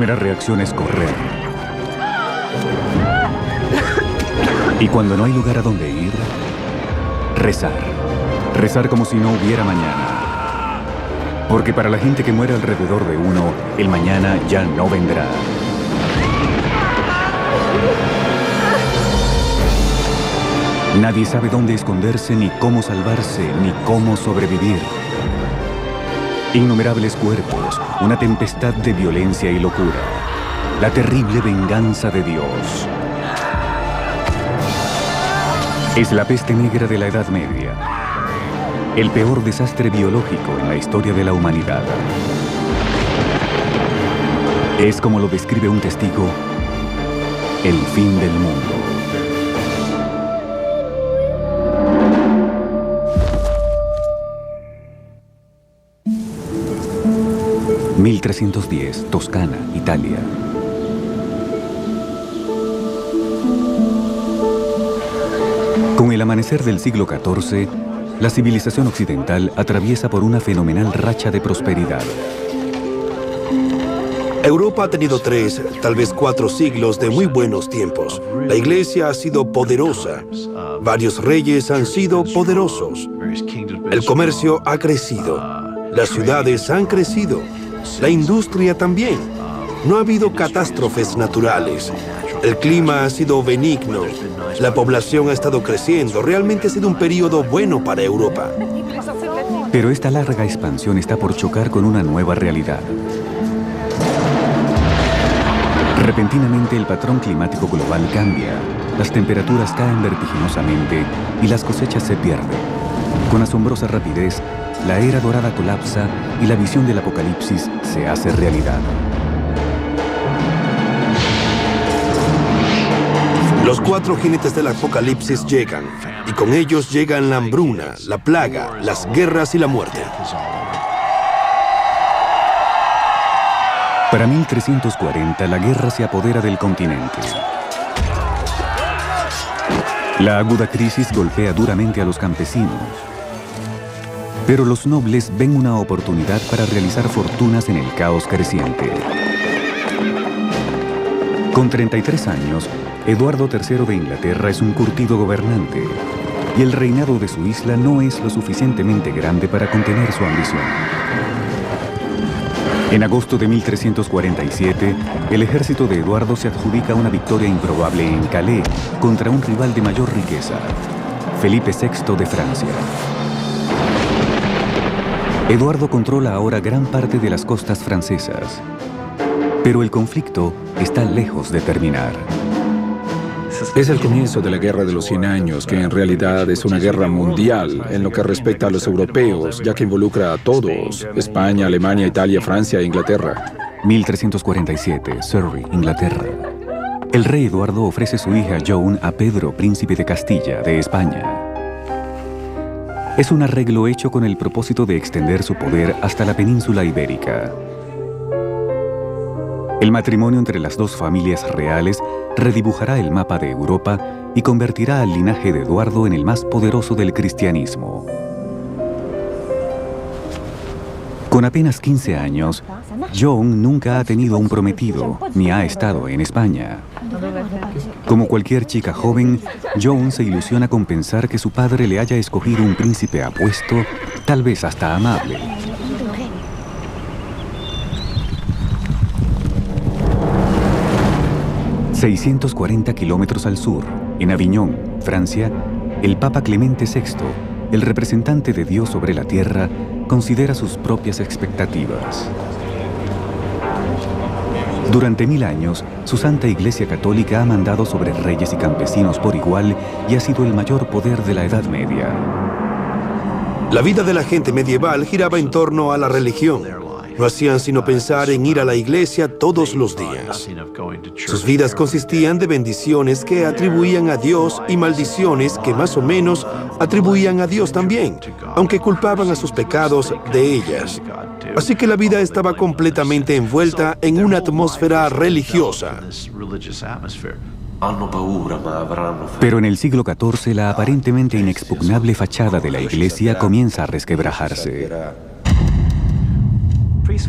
primera reacción es correr. Y cuando no hay lugar a donde ir, rezar. Rezar como si no hubiera mañana. Porque para la gente que muere alrededor de uno, el mañana ya no vendrá. Nadie sabe dónde esconderse, ni cómo salvarse, ni cómo sobrevivir. Innumerables cuerpos, una tempestad de violencia y locura. La terrible venganza de Dios. Es la peste negra de la Edad Media. El peor desastre biológico en la historia de la humanidad. Es, como lo describe un testigo, el fin del mundo. (1310) Toscana, Italia. Con el amanecer del siglo XIV, la civilización occidental atraviesa por una fenomenal racha de prosperidad. Europa ha tenido 3, tal vez 4 siglos de muy buenos tiempos. La Iglesia ha sido poderosa. Varios reyes han sido poderosos. El comercio ha crecido. Las ciudades han crecido. La industria también. No ha habido catástrofes naturales. El clima ha sido benigno. La población ha estado creciendo. Realmente ha sido un periodo bueno para Europa. Pero esta larga expansión está por chocar con una nueva realidad. Repentinamente el patrón climático global cambia. Las temperaturas caen vertiginosamente y las cosechas se pierden. Con asombrosa rapidez, la era dorada colapsa y la visión del apocalipsis se hace realidad. Los 4 jinetes del apocalipsis llegan, y con ellos llegan la hambruna, la plaga, las guerras y la muerte. Para 1340, la guerra se apodera del continente. La aguda crisis golpea duramente a los campesinos. Pero los nobles ven una oportunidad para realizar fortunas en el caos creciente. Con 33 años, Eduardo III de Inglaterra es un curtido gobernante, y el reinado de su isla no es lo suficientemente grande para contener su ambición. En agosto de 1347, el ejército de Eduardo se adjudica una victoria improbable en Calais contra un rival de mayor riqueza, Felipe VI de Francia. Eduardo controla ahora gran parte de las costas francesas, pero el conflicto está lejos de terminar. Es el comienzo de la Guerra de los 100 Años, que en realidad es una guerra mundial en lo que respecta a los europeos, ya que involucra a todos: España, Alemania, Italia, Francia e Inglaterra. 1347, Surrey, Inglaterra. El rey Eduardo ofrece su hija Joan a Pedro, príncipe de Castilla, de España. Es un arreglo hecho con el propósito de extender su poder hasta la península ibérica. El matrimonio entre las dos familias reales redibujará el mapa de Europa y convertirá al linaje de Eduardo en el más poderoso del cristianismo. Con apenas 15 años, Joan nunca ha tenido un prometido, ni ha estado en España. Como cualquier chica joven, Joan se ilusiona con pensar que su padre le haya escogido un príncipe apuesto, tal vez hasta amable. ...640 kilómetros al sur, en Aviñón, Francia, el Papa Clemente VI, el representante de Dios sobre la tierra, considera sus propias expectativas. Durante 1000 años, su Santa Iglesia Católica ha mandado sobre reyes y campesinos por igual y ha sido el mayor poder de la Edad Media. La vida de la gente medieval giraba en torno a la religión. No hacían sino pensar en ir a la iglesia todos los días. Sus vidas consistían de bendiciones que atribuían a Dios y maldiciones que más o menos atribuían a Dios también, aunque culpaban a sus pecados de ellas. Así que la vida estaba completamente envuelta en una atmósfera religiosa. Pero en el siglo XIV, la aparentemente inexpugnable fachada de la iglesia comienza a resquebrajarse.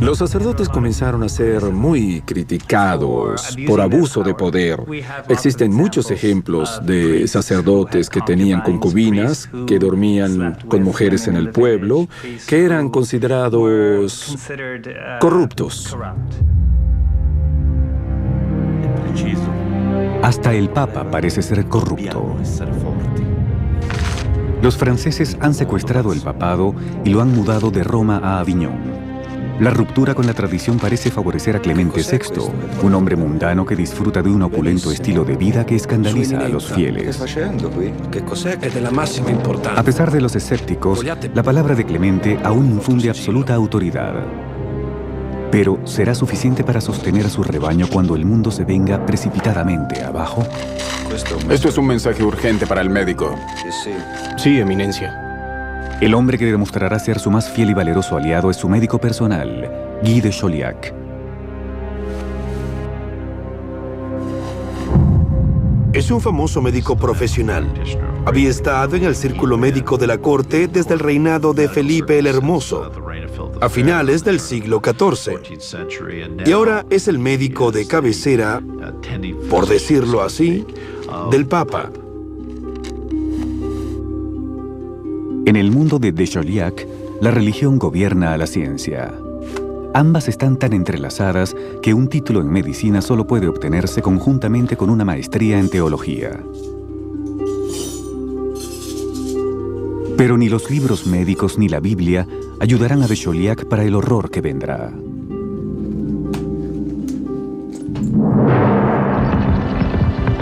Los sacerdotes comenzaron a ser muy criticados por abuso de poder. Existen muchos ejemplos de sacerdotes que tenían concubinas, que dormían con mujeres en el pueblo, que eran considerados corruptos. Hasta el Papa parece ser corrupto. Los franceses han secuestrado el papado y lo han mudado de Roma a Aviñón. La ruptura con la tradición parece favorecer a Clemente VI, un hombre mundano que disfruta de un opulento estilo de vida que escandaliza a los fieles. A pesar de los escépticos, la palabra de Clemente aún infunde absoluta autoridad. Pero, ¿será suficiente para sostener a su rebaño cuando el mundo se venga precipitadamente abajo? Esto es un mensaje urgente para el médico. Sí, Eminencia. El hombre que demostrará ser su más fiel y valeroso aliado es su médico personal, Guy de Chauliac. Es un famoso médico profesional. Había estado en el círculo médico de la corte desde el reinado de Felipe el Hermoso, a finales del siglo XIV. Y ahora es el médico de cabecera, por decirlo así, del Papa. En el mundo de Chauliac, la religión gobierna a la ciencia. Ambas están tan entrelazadas que un título en medicina solo puede obtenerse conjuntamente con una maestría en teología. Pero ni los libros médicos ni la Biblia ayudarán a de Chauliac para el horror que vendrá.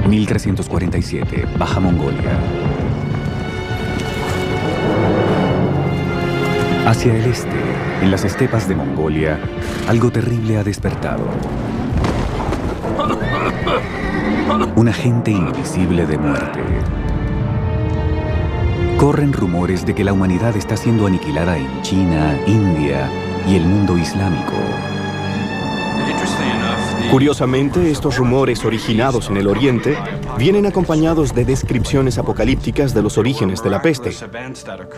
(1347) Baja Mongolia. Hacia el este, en las estepas de Mongolia, algo terrible ha despertado. Un agente invisible de muerte. Corren rumores de que la humanidad está siendo aniquilada en China, India y el mundo islámico. Curiosamente, estos rumores originados en el Oriente vienen acompañados de descripciones apocalípticas de los orígenes de la peste.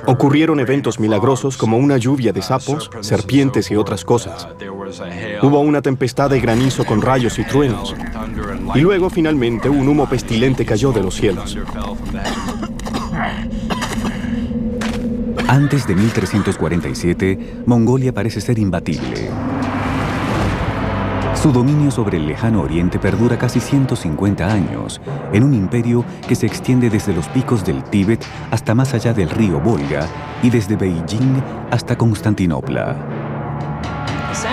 Ocurrieron eventos milagrosos como una lluvia de sapos, serpientes y otras cosas. Hubo una tempestad de granizo con rayos y truenos. Y luego, finalmente, un humo pestilente cayó de los cielos. Antes de 1347, Mongolia parece ser imbatible. Su dominio sobre el lejano oriente perdura casi 150 años, en un imperio que se extiende desde los picos del Tíbet hasta más allá del río Volga y desde Beijing hasta Constantinopla.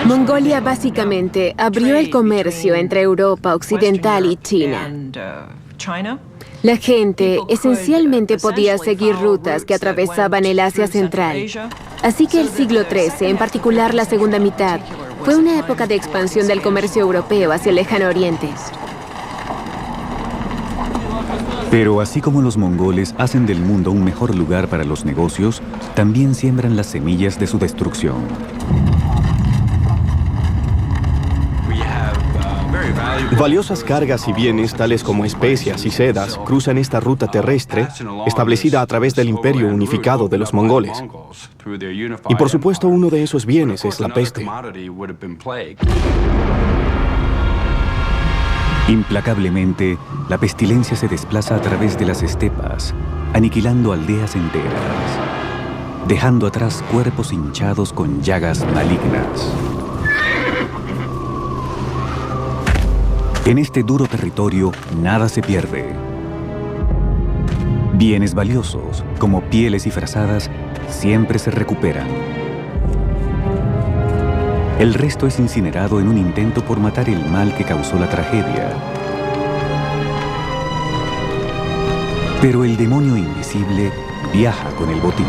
Mongolia básicamente abrió el comercio entre Europa Occidental y China. La gente esencialmente podía seguir rutas que atravesaban el Asia Central. Así que el siglo XIII, en particular la segunda mitad, fue una época de expansión del comercio europeo hacia el lejano oriente. Pero así como los mongoles hacen del mundo un mejor lugar para los negocios, también siembran las semillas de su destrucción. Valiosas cargas y bienes, tales como especias y sedas, cruzan esta ruta terrestre establecida a través del imperio unificado de los mongoles. Y por supuesto, uno de esos bienes es la peste. Implacablemente, la pestilencia se desplaza a través de las estepas, aniquilando aldeas enteras, dejando atrás cuerpos hinchados con llagas malignas. En este duro territorio, nada se pierde. Bienes valiosos, como pieles y frazadas, siempre se recuperan. El resto es incinerado en un intento por matar el mal que causó la tragedia. Pero el demonio invisible viaja con el botín.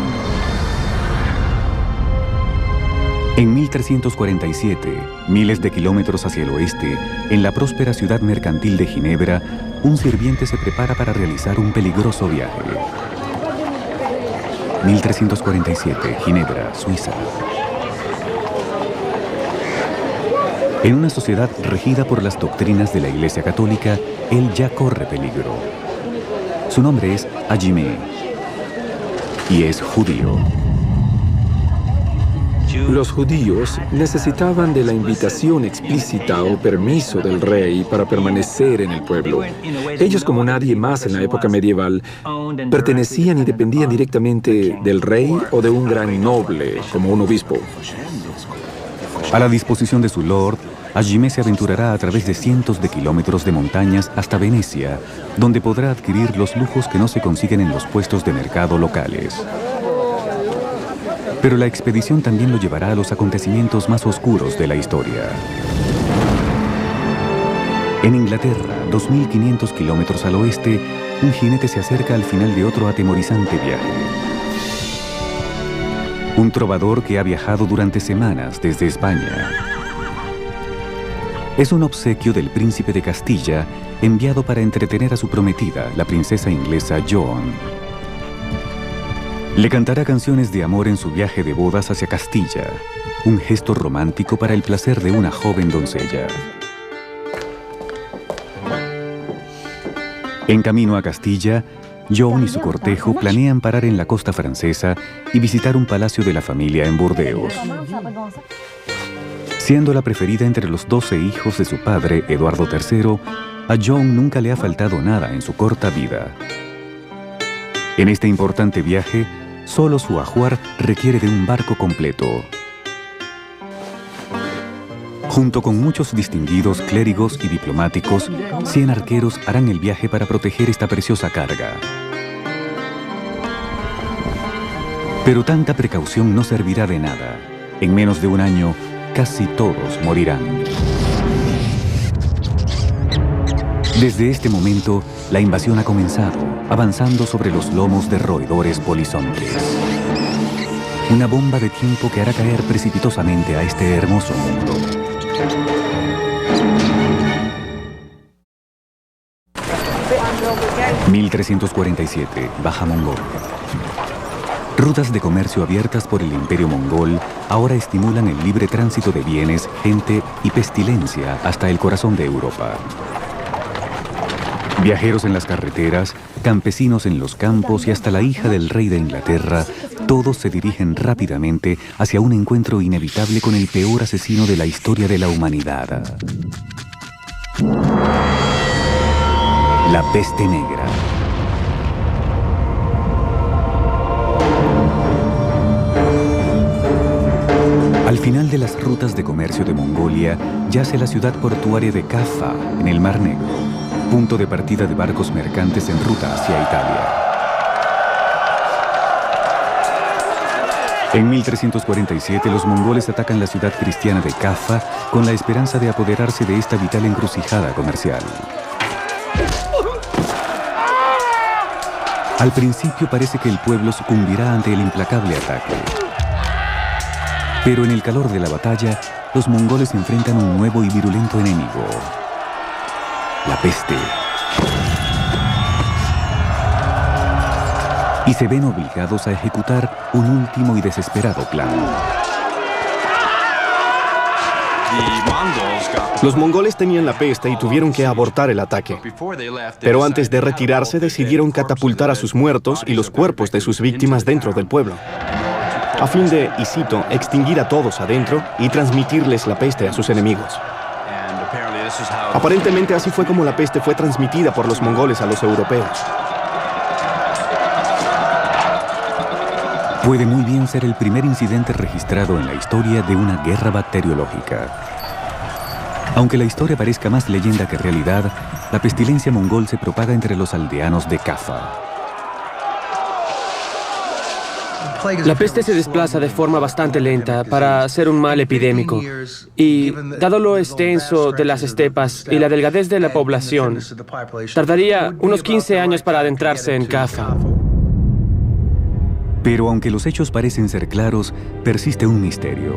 En 1347, miles de kilómetros hacia el oeste, en la próspera ciudad mercantil de Ginebra, un sirviente se prepara para realizar un peligroso viaje. 1347, Ginebra, Suiza. En una sociedad regida por las doctrinas de la Iglesia Católica, él ya corre peligro. Su nombre es Ajimé y es judío. Los judíos necesitaban de la invitación explícita o permiso del rey para permanecer en el pueblo. Ellos, como nadie más en la época medieval, pertenecían y dependían directamente del rey o de un gran noble, como un obispo. A la disposición de su lord, Hajime se aventurará a través de cientos de kilómetros de montañas hasta Venecia, donde podrá adquirir los lujos que no se consiguen en los puestos de mercado locales. Pero la expedición también lo llevará a los acontecimientos más oscuros de la historia. En Inglaterra, 2.500 kilómetros al oeste, un jinete se acerca al final de otro atemorizante viaje. Un trovador que ha viajado durante semanas desde España. Es un obsequio del príncipe de Castilla, enviado para entretener a su prometida, la princesa inglesa Joan. Le cantará canciones de amor en su viaje de bodas hacia Castilla, un gesto romántico para el placer de una joven doncella. En camino a Castilla, Joan y su cortejo planean parar en la costa francesa y visitar un palacio de la familia en Burdeos. Siendo la preferida entre los 12 hijos de su padre, Eduardo III, a Joan nunca le ha faltado nada en su corta vida. En este importante viaje, solo su ajuar requiere de un barco completo. Junto con muchos distinguidos clérigos y diplomáticos, 100 arqueros harán el viaje para proteger esta preciosa carga. Pero tanta precaución no servirá de nada. En menos de un año, casi todos morirán. Desde este momento, la invasión ha comenzado, avanzando sobre los lomos de roedores polizontes. Una bomba de tiempo que hará caer precipitosamente a este hermoso mundo. (1347) Baja Mongolia. Rutas de comercio abiertas por el Imperio Mongol ahora estimulan el libre tránsito de bienes, gente y pestilencia hasta el corazón de Europa. Viajeros en las carreteras, campesinos en los campos y hasta la hija del rey de Inglaterra, todos se dirigen rápidamente hacia un encuentro inevitable con el peor asesino de la historia de la humanidad. La peste negra. Al final de las rutas de comercio de Mongolia yace la ciudad portuaria de Kaffa, en el Mar Negro, punto de partida de barcos mercantes en ruta hacia Italia. En 1347 los mongoles atacan la ciudad cristiana de Kaffa con la esperanza de apoderarse de esta vital encrucijada comercial. Al principio parece que el pueblo sucumbirá ante el implacable ataque. Pero en el calor de la batalla, los mongoles enfrentan un nuevo y virulento enemigo: la peste. Y se ven obligados a ejecutar un último y desesperado plan. Los mongoles tenían la peste y tuvieron que abortar el ataque. Pero antes de retirarse decidieron catapultar a sus muertos y los cuerpos de sus víctimas dentro del pueblo, a fin de, y cito, extinguir a todos adentro y transmitirles la peste a sus enemigos. Aparentemente así fue como la peste fue transmitida por los mongoles a los europeos. Puede muy bien ser el primer incidente registrado en la historia de una guerra bacteriológica. Aunque la historia parezca más leyenda que realidad, la pestilencia mongol se propaga entre los aldeanos de Kaffa. La peste se desplaza de forma bastante lenta para ser un mal epidémico. Y, dado lo extenso de las estepas y la delgadez de la población, tardaría unos 15 años para adentrarse en Kaffa. Pero aunque los hechos parecen ser claros, persiste un misterio.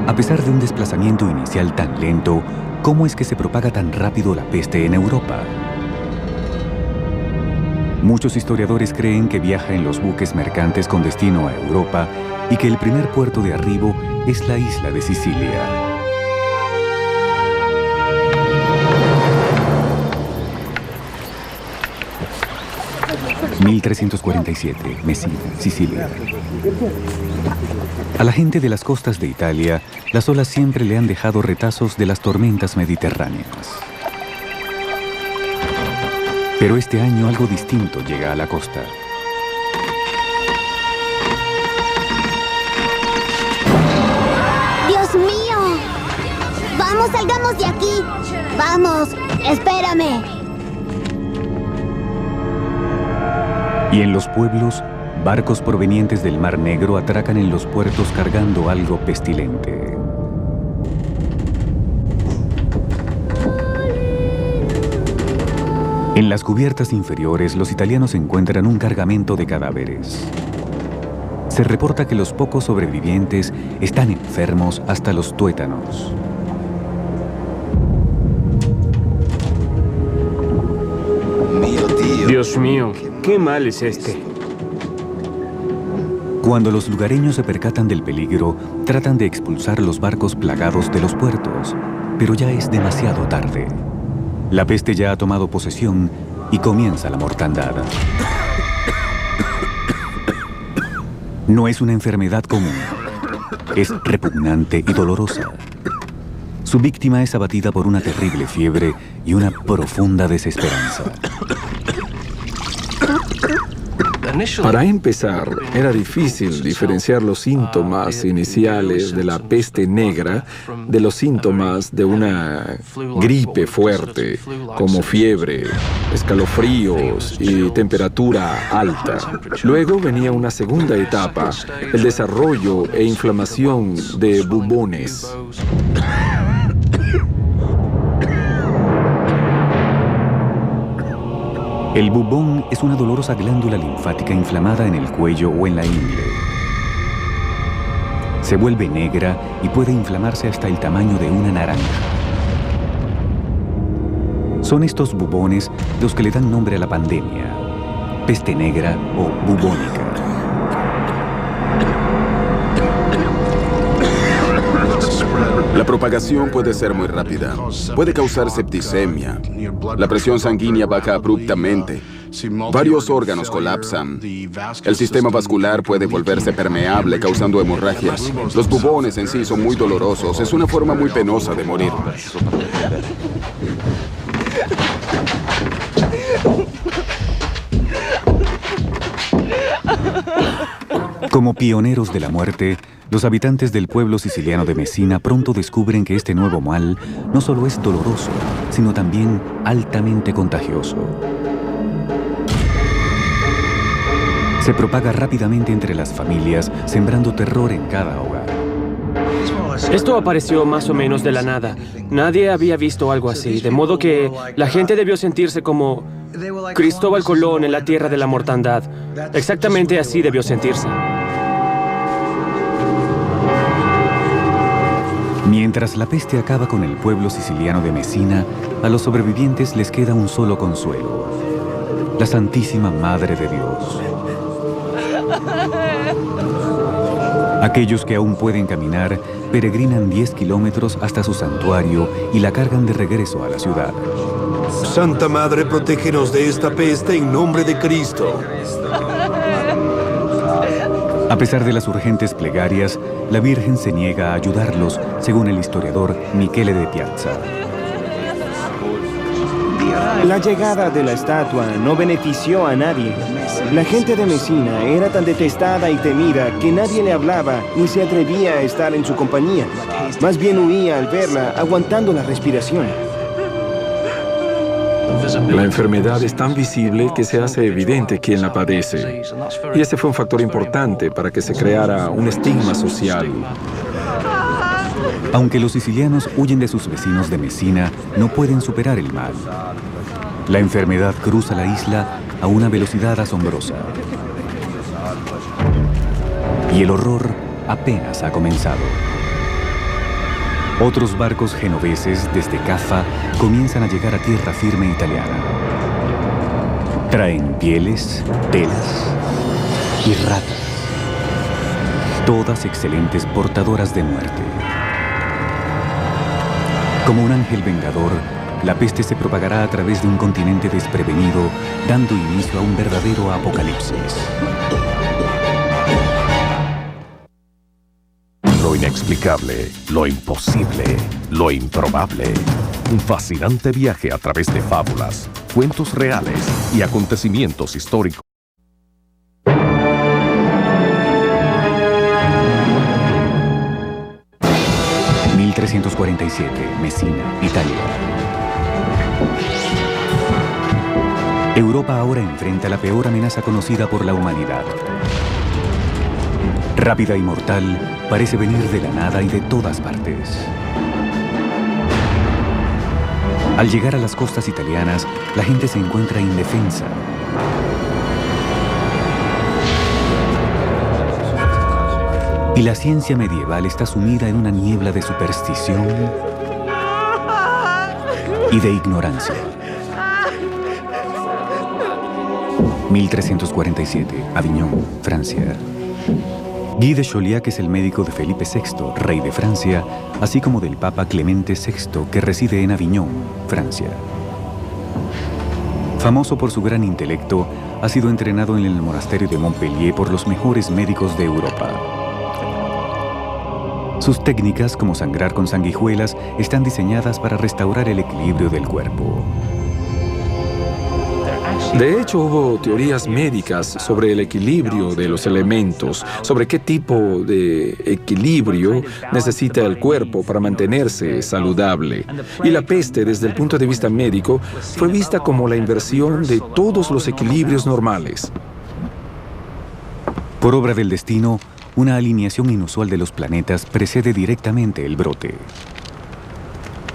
A pesar de un desplazamiento inicial tan lento, ¿cómo es que se propaga tan rápido la peste en Europa? Muchos historiadores creen que viaja en los buques mercantes con destino a Europa y que el primer puerto de arribo es la isla de Sicilia. (1347) Mesina, Sicilia. A la gente de las costas de Italia, las olas siempre le han dejado retazos de las tormentas mediterráneas. Pero este año algo distinto llega a la costa. ¡Dios mío! ¡Vamos, salgamos de aquí! ¡Vamos! ¡Espérame! Y en los pueblos, barcos provenientes del Mar Negro atracan en los puertos cargando algo pestilente. En las cubiertas inferiores, los italianos encuentran un cargamento de cadáveres. Se reporta que los pocos sobrevivientes están enfermos hasta los tuétanos. Dios mío, qué mal es este. Cuando los lugareños se percatan del peligro, tratan de expulsar los barcos plagados de los puertos, pero ya es demasiado tarde. La peste ya ha tomado posesión y comienza la mortandad. No es una enfermedad común. Es repugnante y dolorosa. Su víctima es abatida por una terrible fiebre y una profunda desesperanza. Para empezar, era difícil diferenciar los síntomas iniciales de la peste negra de los síntomas de una gripe fuerte, como fiebre, escalofríos y temperatura alta. Luego venía una segunda etapa, el desarrollo e inflamación de bubones. El bubón es una dolorosa glándula linfática inflamada en el cuello o en la ingle. Se vuelve negra y puede inflamarse hasta el tamaño de una naranja. Son estos bubones los que le dan nombre a la pandemia, peste negra o bubónica. La propagación puede ser muy rápida. Puede causar septicemia. La presión sanguínea baja abruptamente. Varios órganos colapsan. El sistema vascular puede volverse permeable, causando hemorragias. Los bubones en sí son muy dolorosos. Es una forma muy penosa de morir. Como pioneros de la muerte, los habitantes del pueblo siciliano de Messina pronto descubren que este nuevo mal no solo es doloroso, sino también altamente contagioso. Se propaga rápidamente entre las familias, sembrando terror en cada hogar. Esto apareció más o menos de la nada. Nadie había visto algo así, de modo que la gente debió sentirse como Cristóbal Colón en la tierra de la mortandad. Exactamente así debió sentirse. Mientras la peste acaba con el pueblo siciliano de Messina, a los sobrevivientes les queda un solo consuelo: la Santísima Madre de Dios. Aquellos que aún pueden caminar peregrinan 10 kilómetros hasta su santuario y la cargan de regreso a la ciudad. Santa Madre, protégenos de esta peste en nombre de Cristo. A pesar de las urgentes plegarias, la Virgen se niega a ayudarlos, según el historiador Michele de Piazza. La llegada de la estatua no benefició a nadie. La gente de Messina era tan detestada y temida que nadie le hablaba ni se atrevía a estar en su compañía. Más bien huía al verla, aguantando la respiración. La enfermedad es tan visible que se hace evidente quién la padece. Y ese fue un factor importante para que se creara un estigma social. Aunque los sicilianos huyen de sus vecinos de Messina, no pueden superar el mal. La enfermedad cruza la isla a una velocidad asombrosa. Y el horror apenas ha comenzado. Otros barcos genoveses desde Caffa comienzan a llegar a tierra firme italiana. Traen pieles, telas y ratas, todas excelentes portadoras de muerte. Como un ángel vengador, la peste se propagará a través de un continente desprevenido, dando inicio a un verdadero apocalipsis. Lo inexplicable, lo imposible, lo improbable. Un fascinante viaje a través de fábulas, cuentos reales y acontecimientos históricos. ...1347, Mesina, Italia. Europa ahora enfrenta la peor amenaza conocida por la humanidad. Rápida y mortal, parece venir de la nada y de todas partes. Al llegar a las costas italianas, la gente se encuentra indefensa. Y la ciencia medieval está sumida en una niebla de superstición y de ignorancia. 1347, Aviñón, Francia. Guy de Chauliac es el médico de Felipe VI, rey de Francia, así como del Papa Clemente VI, que reside en Aviñón, Francia. Famoso por su gran intelecto, ha sido entrenado en el monasterio de Montpellier por los mejores médicos de Europa. Sus técnicas, como sangrar con sanguijuelas, están diseñadas para restaurar el equilibrio del cuerpo. De hecho, hubo teorías médicas sobre el equilibrio de los elementos, sobre qué tipo de equilibrio necesita el cuerpo para mantenerse saludable. Y la peste, desde el punto de vista médico, fue vista como la inversión de todos los equilibrios normales. Por obra del destino, una alineación inusual de los planetas precede directamente el brote.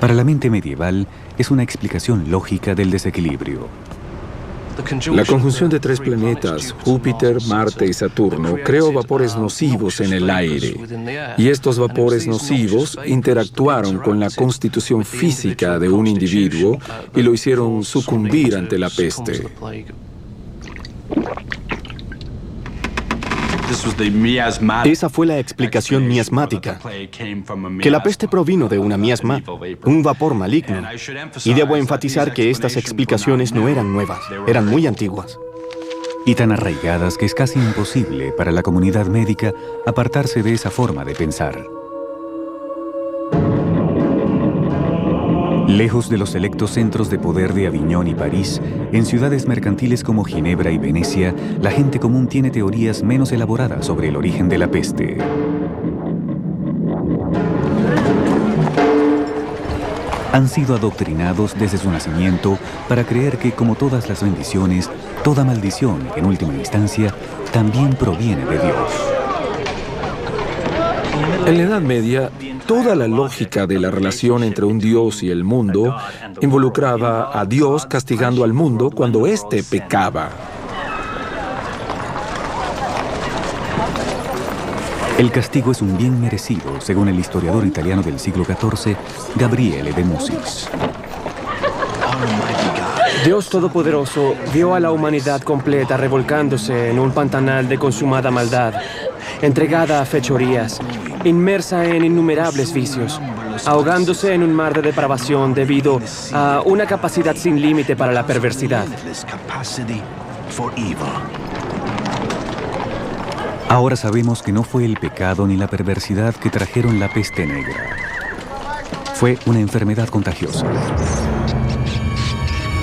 Para la mente medieval, es una explicación lógica del desequilibrio. La conjunción de tres planetas, Júpiter, Marte y Saturno, creó vapores nocivos en el aire. Y estos vapores nocivos interactuaron con la constitución física de un individuo y lo hicieron sucumbir ante la peste. Esa fue la explicación miasmática, que la peste provino de una miasma, un vapor maligno. Y debo enfatizar que estas explicaciones no eran nuevas, eran muy antiguas. Y tan arraigadas que es casi imposible para la comunidad médica apartarse de esa forma de pensar. Lejos de los selectos centros de poder de Aviñón y París, en ciudades mercantiles como Ginebra y Venecia, la gente común tiene teorías menos elaboradas sobre el origen de la peste. Han sido adoctrinados desde su nacimiento para creer que, como todas las bendiciones, toda maldición, en última instancia, también proviene de Dios. En la Edad Media, toda la lógica de la relación entre un Dios y el mundo involucraba a Dios castigando al mundo cuando éste pecaba. El castigo es un bien merecido, según el historiador italiano del siglo XIV, Gabriele de Musis. Dios Todopoderoso vio a la humanidad completa revolcándose en un pantanal de consumada maldad, entregada a fechorías, inmersa en innumerables vicios, ahogándose en un mar de depravación debido a una capacidad sin límite para la perversidad. Ahora sabemos que no fue el pecado ni la perversidad que trajeron la peste negra. Fue una enfermedad contagiosa.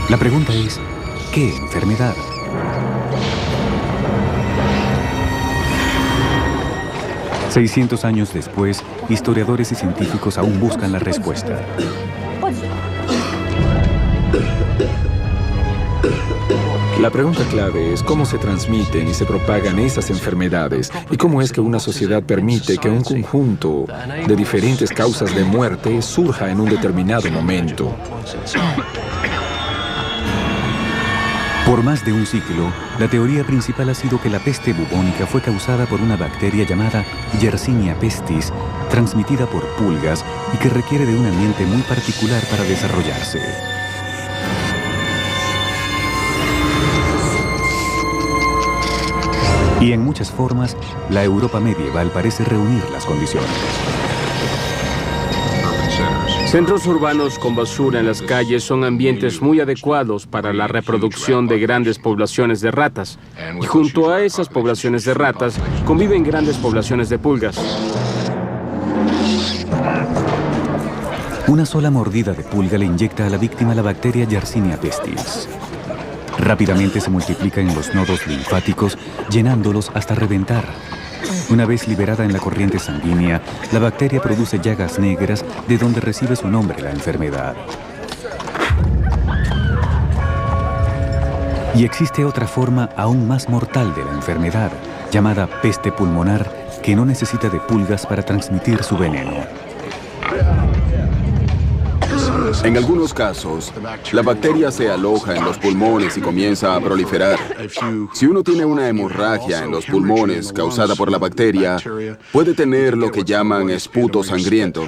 La pregunta es, ¿qué enfermedad? $600 años después, historiadores y científicos aún buscan la respuesta. La pregunta clave es cómo se transmiten y se propagan esas enfermedades y cómo es que una sociedad permite que un conjunto de diferentes causas de muerte surja en un determinado momento. Por más de un siglo, la teoría principal ha sido que la peste bubónica fue causada por una bacteria llamada Yersinia pestis, transmitida por pulgas y que requiere de un ambiente muy particular para desarrollarse. Y en muchas formas, la Europa medieval parece reunir las condiciones. Centros urbanos con basura en las calles son ambientes muy adecuados para la reproducción de grandes poblaciones de ratas. Y junto a esas poblaciones de ratas conviven grandes poblaciones de pulgas. Una sola mordida de pulga le inyecta a la víctima la bacteria Yersinia pestis. Rápidamente se multiplica en los nodos linfáticos, llenándolos hasta reventar. Una vez liberada en la corriente sanguínea, la bacteria produce llagas negras de donde recibe su nombre la enfermedad. Y existe otra forma aún más mortal de la enfermedad, llamada peste pulmonar, que no necesita de pulgas para transmitir su veneno. En algunos casos, la bacteria se aloja en los pulmones y comienza a proliferar. Si uno tiene una hemorragia en los pulmones causada por la bacteria, puede tener lo que llaman esputo sangriento,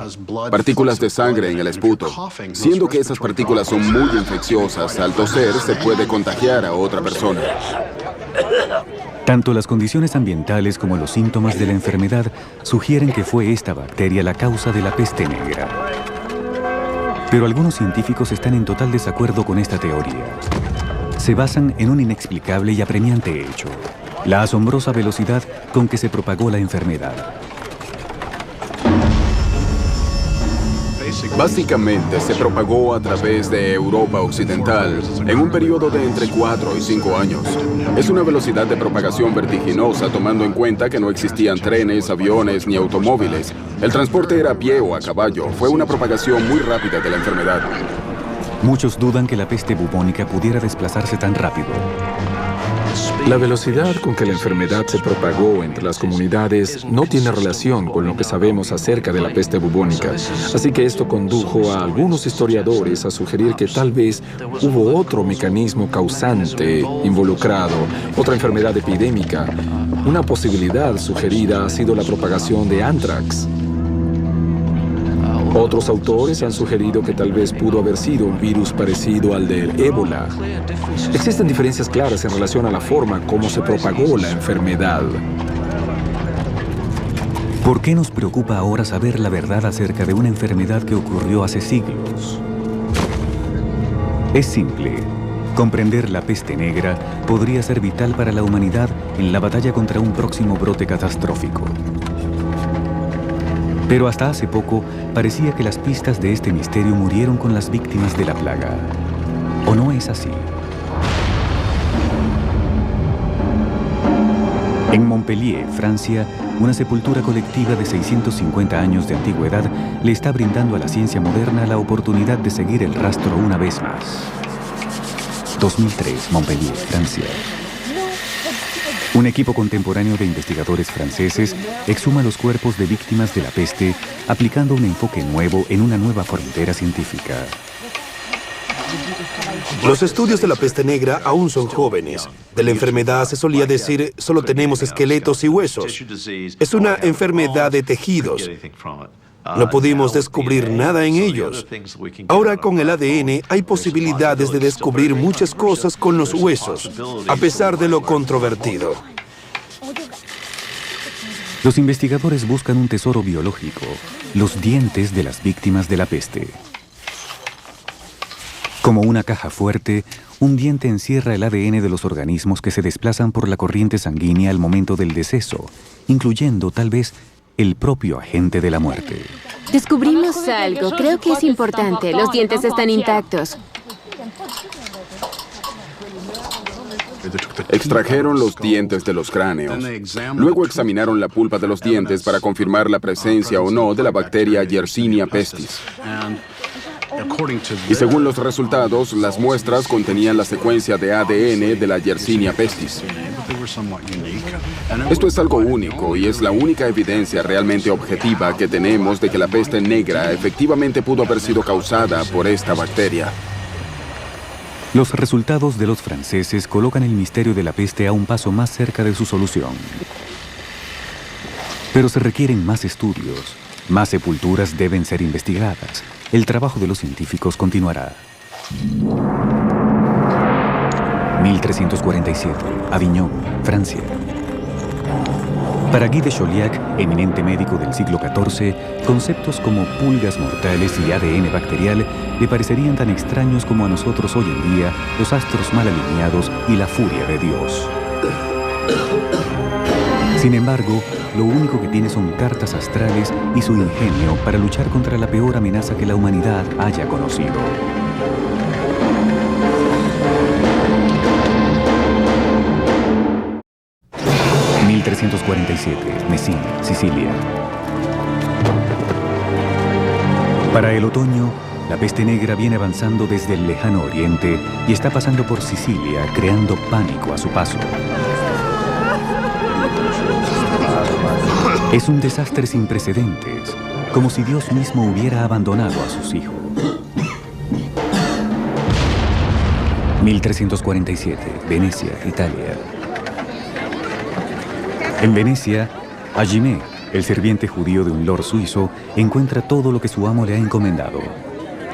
partículas de sangre en el esputo. Siendo que esas partículas son muy infecciosas, al toser se puede contagiar a otra persona. Tanto las condiciones ambientales como los síntomas de la enfermedad sugieren que fue esta bacteria la causa de la peste negra. Pero algunos científicos están en total desacuerdo con esta teoría. Se basan en un inexplicable y apremiante hecho: la asombrosa velocidad con que se propagó la enfermedad. Básicamente se propagó a través de Europa Occidental en un periodo de entre 4 y 5 años. Es una velocidad de propagación vertiginosa, tomando en cuenta que no existían trenes, aviones ni automóviles. El transporte era a pie o a caballo. Fue una propagación muy rápida de la enfermedad. Muchos dudan que la peste bubónica pudiera desplazarse tan rápido. La velocidad con que la enfermedad se propagó entre las comunidades no tiene relación con lo que sabemos acerca de la peste bubónica. Así que esto condujo a algunos historiadores a sugerir que tal vez hubo otro mecanismo causante involucrado, otra enfermedad epidémica. Una posibilidad sugerida ha sido la propagación de anthrax. Otros autores han sugerido que tal vez pudo haber sido un virus parecido al del ébola. Existen diferencias claras en relación a la forma como se propagó la enfermedad. ¿Por qué nos preocupa ahora saber la verdad acerca de una enfermedad que ocurrió hace siglos? Es simple. Comprender la peste negra podría ser vital para la humanidad en la batalla contra un próximo brote catastrófico. Pero hasta hace poco parecía que las pistas de este misterio murieron con las víctimas de la plaga. ¿O no es así? En Montpellier, Francia, una sepultura colectiva de 650 años de antigüedad le está brindando a la ciencia moderna la oportunidad de seguir el rastro una vez más. 2003, Montpellier, Francia. Un equipo contemporáneo de investigadores franceses exhuma los cuerpos de víctimas de la peste, aplicando un enfoque nuevo en una nueva frontera científica. Los estudios de la peste negra aún son jóvenes. De la enfermedad se solía decir, solo tenemos esqueletos y huesos. Es una enfermedad de tejidos. No pudimos descubrir nada en ellos. Ahora con el ADN hay posibilidades de descubrir muchas cosas con los huesos, a pesar de lo controvertido. Los investigadores buscan un tesoro biológico, los dientes de las víctimas de la peste. Como una caja fuerte, un diente encierra el ADN de los organismos que se desplazan por la corriente sanguínea al momento del deceso, incluyendo tal vez el propio agente de la muerte. Descubrimos algo. Creo que es importante. Los dientes están intactos. Extrajeron los dientes de los cráneos. Luego examinaron la pulpa de los dientes para confirmar la presencia o no de la bacteria Yersinia pestis. Y según los resultados, las muestras contenían la secuencia de ADN de la Yersinia pestis. Esto es algo único y es la única evidencia realmente objetiva que tenemos de que la peste negra efectivamente pudo haber sido causada por esta bacteria. Los resultados de los franceses colocan el misterio de la peste a un paso más cerca de su solución. Pero se requieren más estudios, más sepulturas deben ser investigadas. El trabajo de los científicos continuará. 1347, Avignon, Francia. Para Guy de Chauliac, eminente médico del siglo XIV, conceptos como pulgas mortales y ADN bacterial le parecerían tan extraños como a nosotros hoy en día los astros mal alineados y la furia de Dios. Sin embargo, lo único que tiene son cartas astrales y su ingenio para luchar contra la peor amenaza que la humanidad haya conocido. ...1347, Messina, Sicilia. Para el otoño, la peste negra viene avanzando desde el lejano oriente y está pasando por Sicilia, creando pánico a su paso. Es un desastre sin precedentes, como si Dios mismo hubiera abandonado a sus hijos. 1347, Venecia, Italia. En Venecia, Ajimé, el sirviente judío de un lord suizo, encuentra todo lo que su amo le ha encomendado: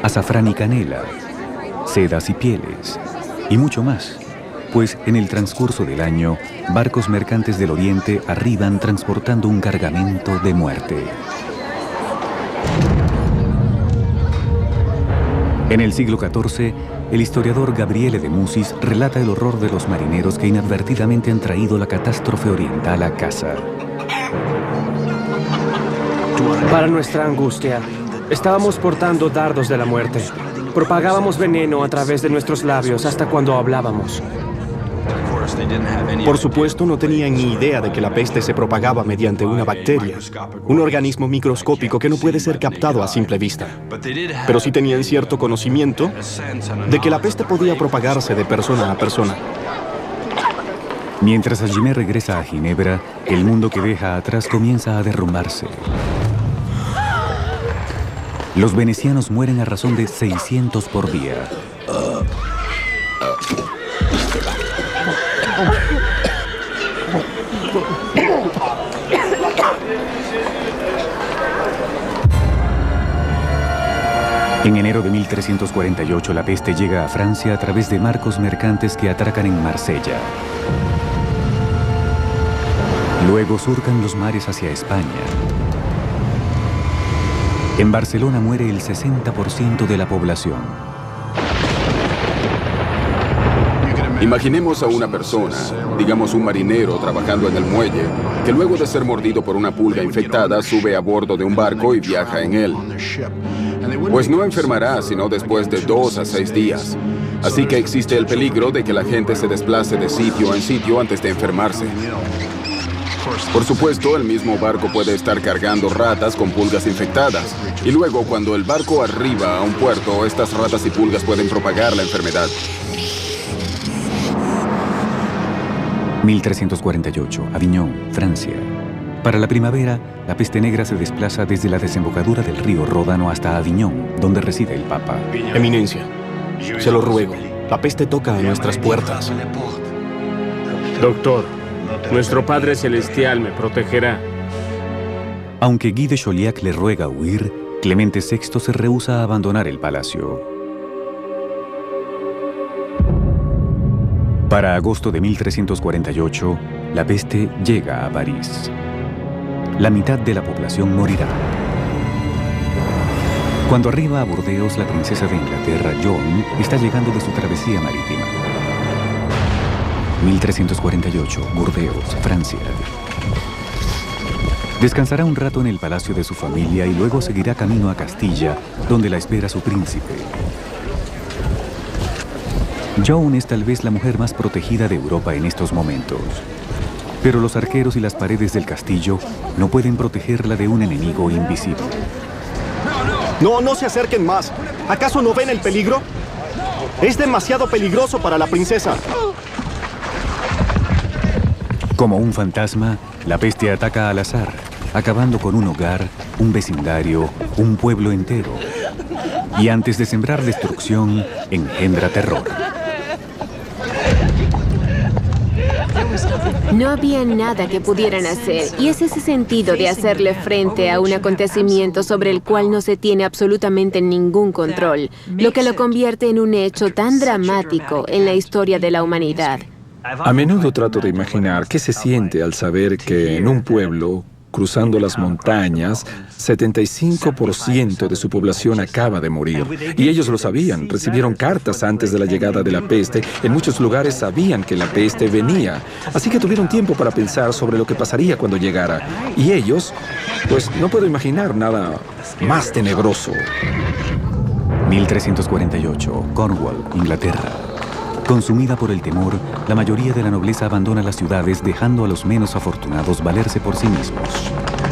azafrán y canela, sedas y pieles, y mucho más, pues en el transcurso del año, barcos mercantes del Oriente arriban transportando un cargamento de muerte. En el siglo XIV, el historiador Gabriele de Musis relata el horror de los marineros que inadvertidamente han traído la catástrofe oriental a casa. Para nuestra angustia, estábamos portando dardos de la muerte. Propagábamos veneno a través de nuestros labios hasta cuando hablábamos. Por supuesto, no tenían ni idea de que la peste se propagaba mediante una bacteria, un organismo microscópico que no puede ser captado a simple vista. Pero sí tenían cierto conocimiento de que la peste podía propagarse de persona a persona. Mientras Ajimé regresa a Ginebra, el mundo que deja atrás comienza a derrumbarse. Los venecianos mueren a razón de 600 por día. En enero de 1348, la peste llega a Francia a través de barcos mercantes que atracan en Marsella. Luego surcan los mares hacia España. En Barcelona muere el 60% de la población. Imaginemos a una persona, digamos un marinero trabajando en el muelle, que luego de ser mordido por una pulga infectada sube a bordo de un barco y viaja en él. Pues no enfermará sino después de 2 a 6 días. Así que existe el peligro de que la gente se desplace de sitio en sitio antes de enfermarse. Por supuesto, el mismo barco puede estar cargando ratas con pulgas infectadas. Y luego, cuando el barco arriba a un puerto, estas ratas y pulgas pueden propagar la enfermedad. 1348, Aviñón, Francia. Para la primavera, la peste negra se desplaza desde la desembocadura del río Ródano hasta Aviñón, donde reside el Papa. Eminencia, se lo ruego, la peste toca a nuestras puertas. Doctor, nuestro Padre Celestial me protegerá. Aunque Guy de Chauliac le ruega huir, Clemente VI se rehúsa a abandonar el palacio. Para agosto de 1348, la peste llega a París. La mitad de la población morirá. Cuando arriba a Burdeos, la princesa de Inglaterra, Joan, está llegando de su travesía marítima. 1348, Burdeos, Francia. Descansará un rato en el palacio de su familia y luego seguirá camino a Castilla, donde la espera su príncipe. Joan es tal vez la mujer más protegida de Europa en estos momentos. Pero los arqueros y las paredes del castillo no pueden protegerla de un enemigo invisible. No se acerquen más. ¿Acaso no ven el peligro? Es demasiado peligroso para la princesa. Como un fantasma, la peste ataca al azar, acabando con un hogar, un vecindario, un pueblo entero. Y antes de sembrar destrucción, engendra terror. No había nada que pudieran hacer, y es ese sentido de hacerle frente a un acontecimiento sobre el cual no se tiene absolutamente ningún control, lo que lo convierte en un hecho tan dramático en la historia de la humanidad. A menudo trato de imaginar qué se siente al saber que en un pueblo cruzando las montañas, 75% de su población acaba de morir. Y ellos lo sabían, recibieron cartas antes de la llegada de la peste. En muchos lugares sabían que la peste venía, así que tuvieron tiempo para pensar sobre lo que pasaría cuando llegara. Y ellos, pues no puedo imaginar nada más tenebroso. 1348, Cornwall, Inglaterra. Consumida por el temor, la mayoría de la nobleza abandona las ciudades, dejando a los menos afortunados valerse por sí mismos.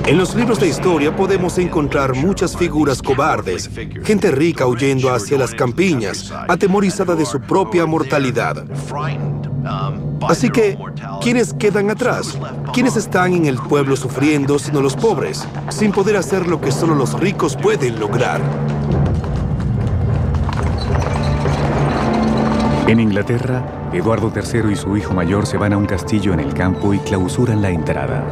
En los libros de historia podemos encontrar muchas figuras cobardes, gente rica huyendo hacia las campiñas, atemorizada de su propia mortalidad. Así que, ¿quiénes quedan atrás? ¿Quiénes están en el pueblo sufriendo sino los pobres, sin poder hacer lo que solo los ricos pueden lograr? En Inglaterra, Eduardo III y su hijo mayor se van a un castillo en el campo y clausuran la entrada.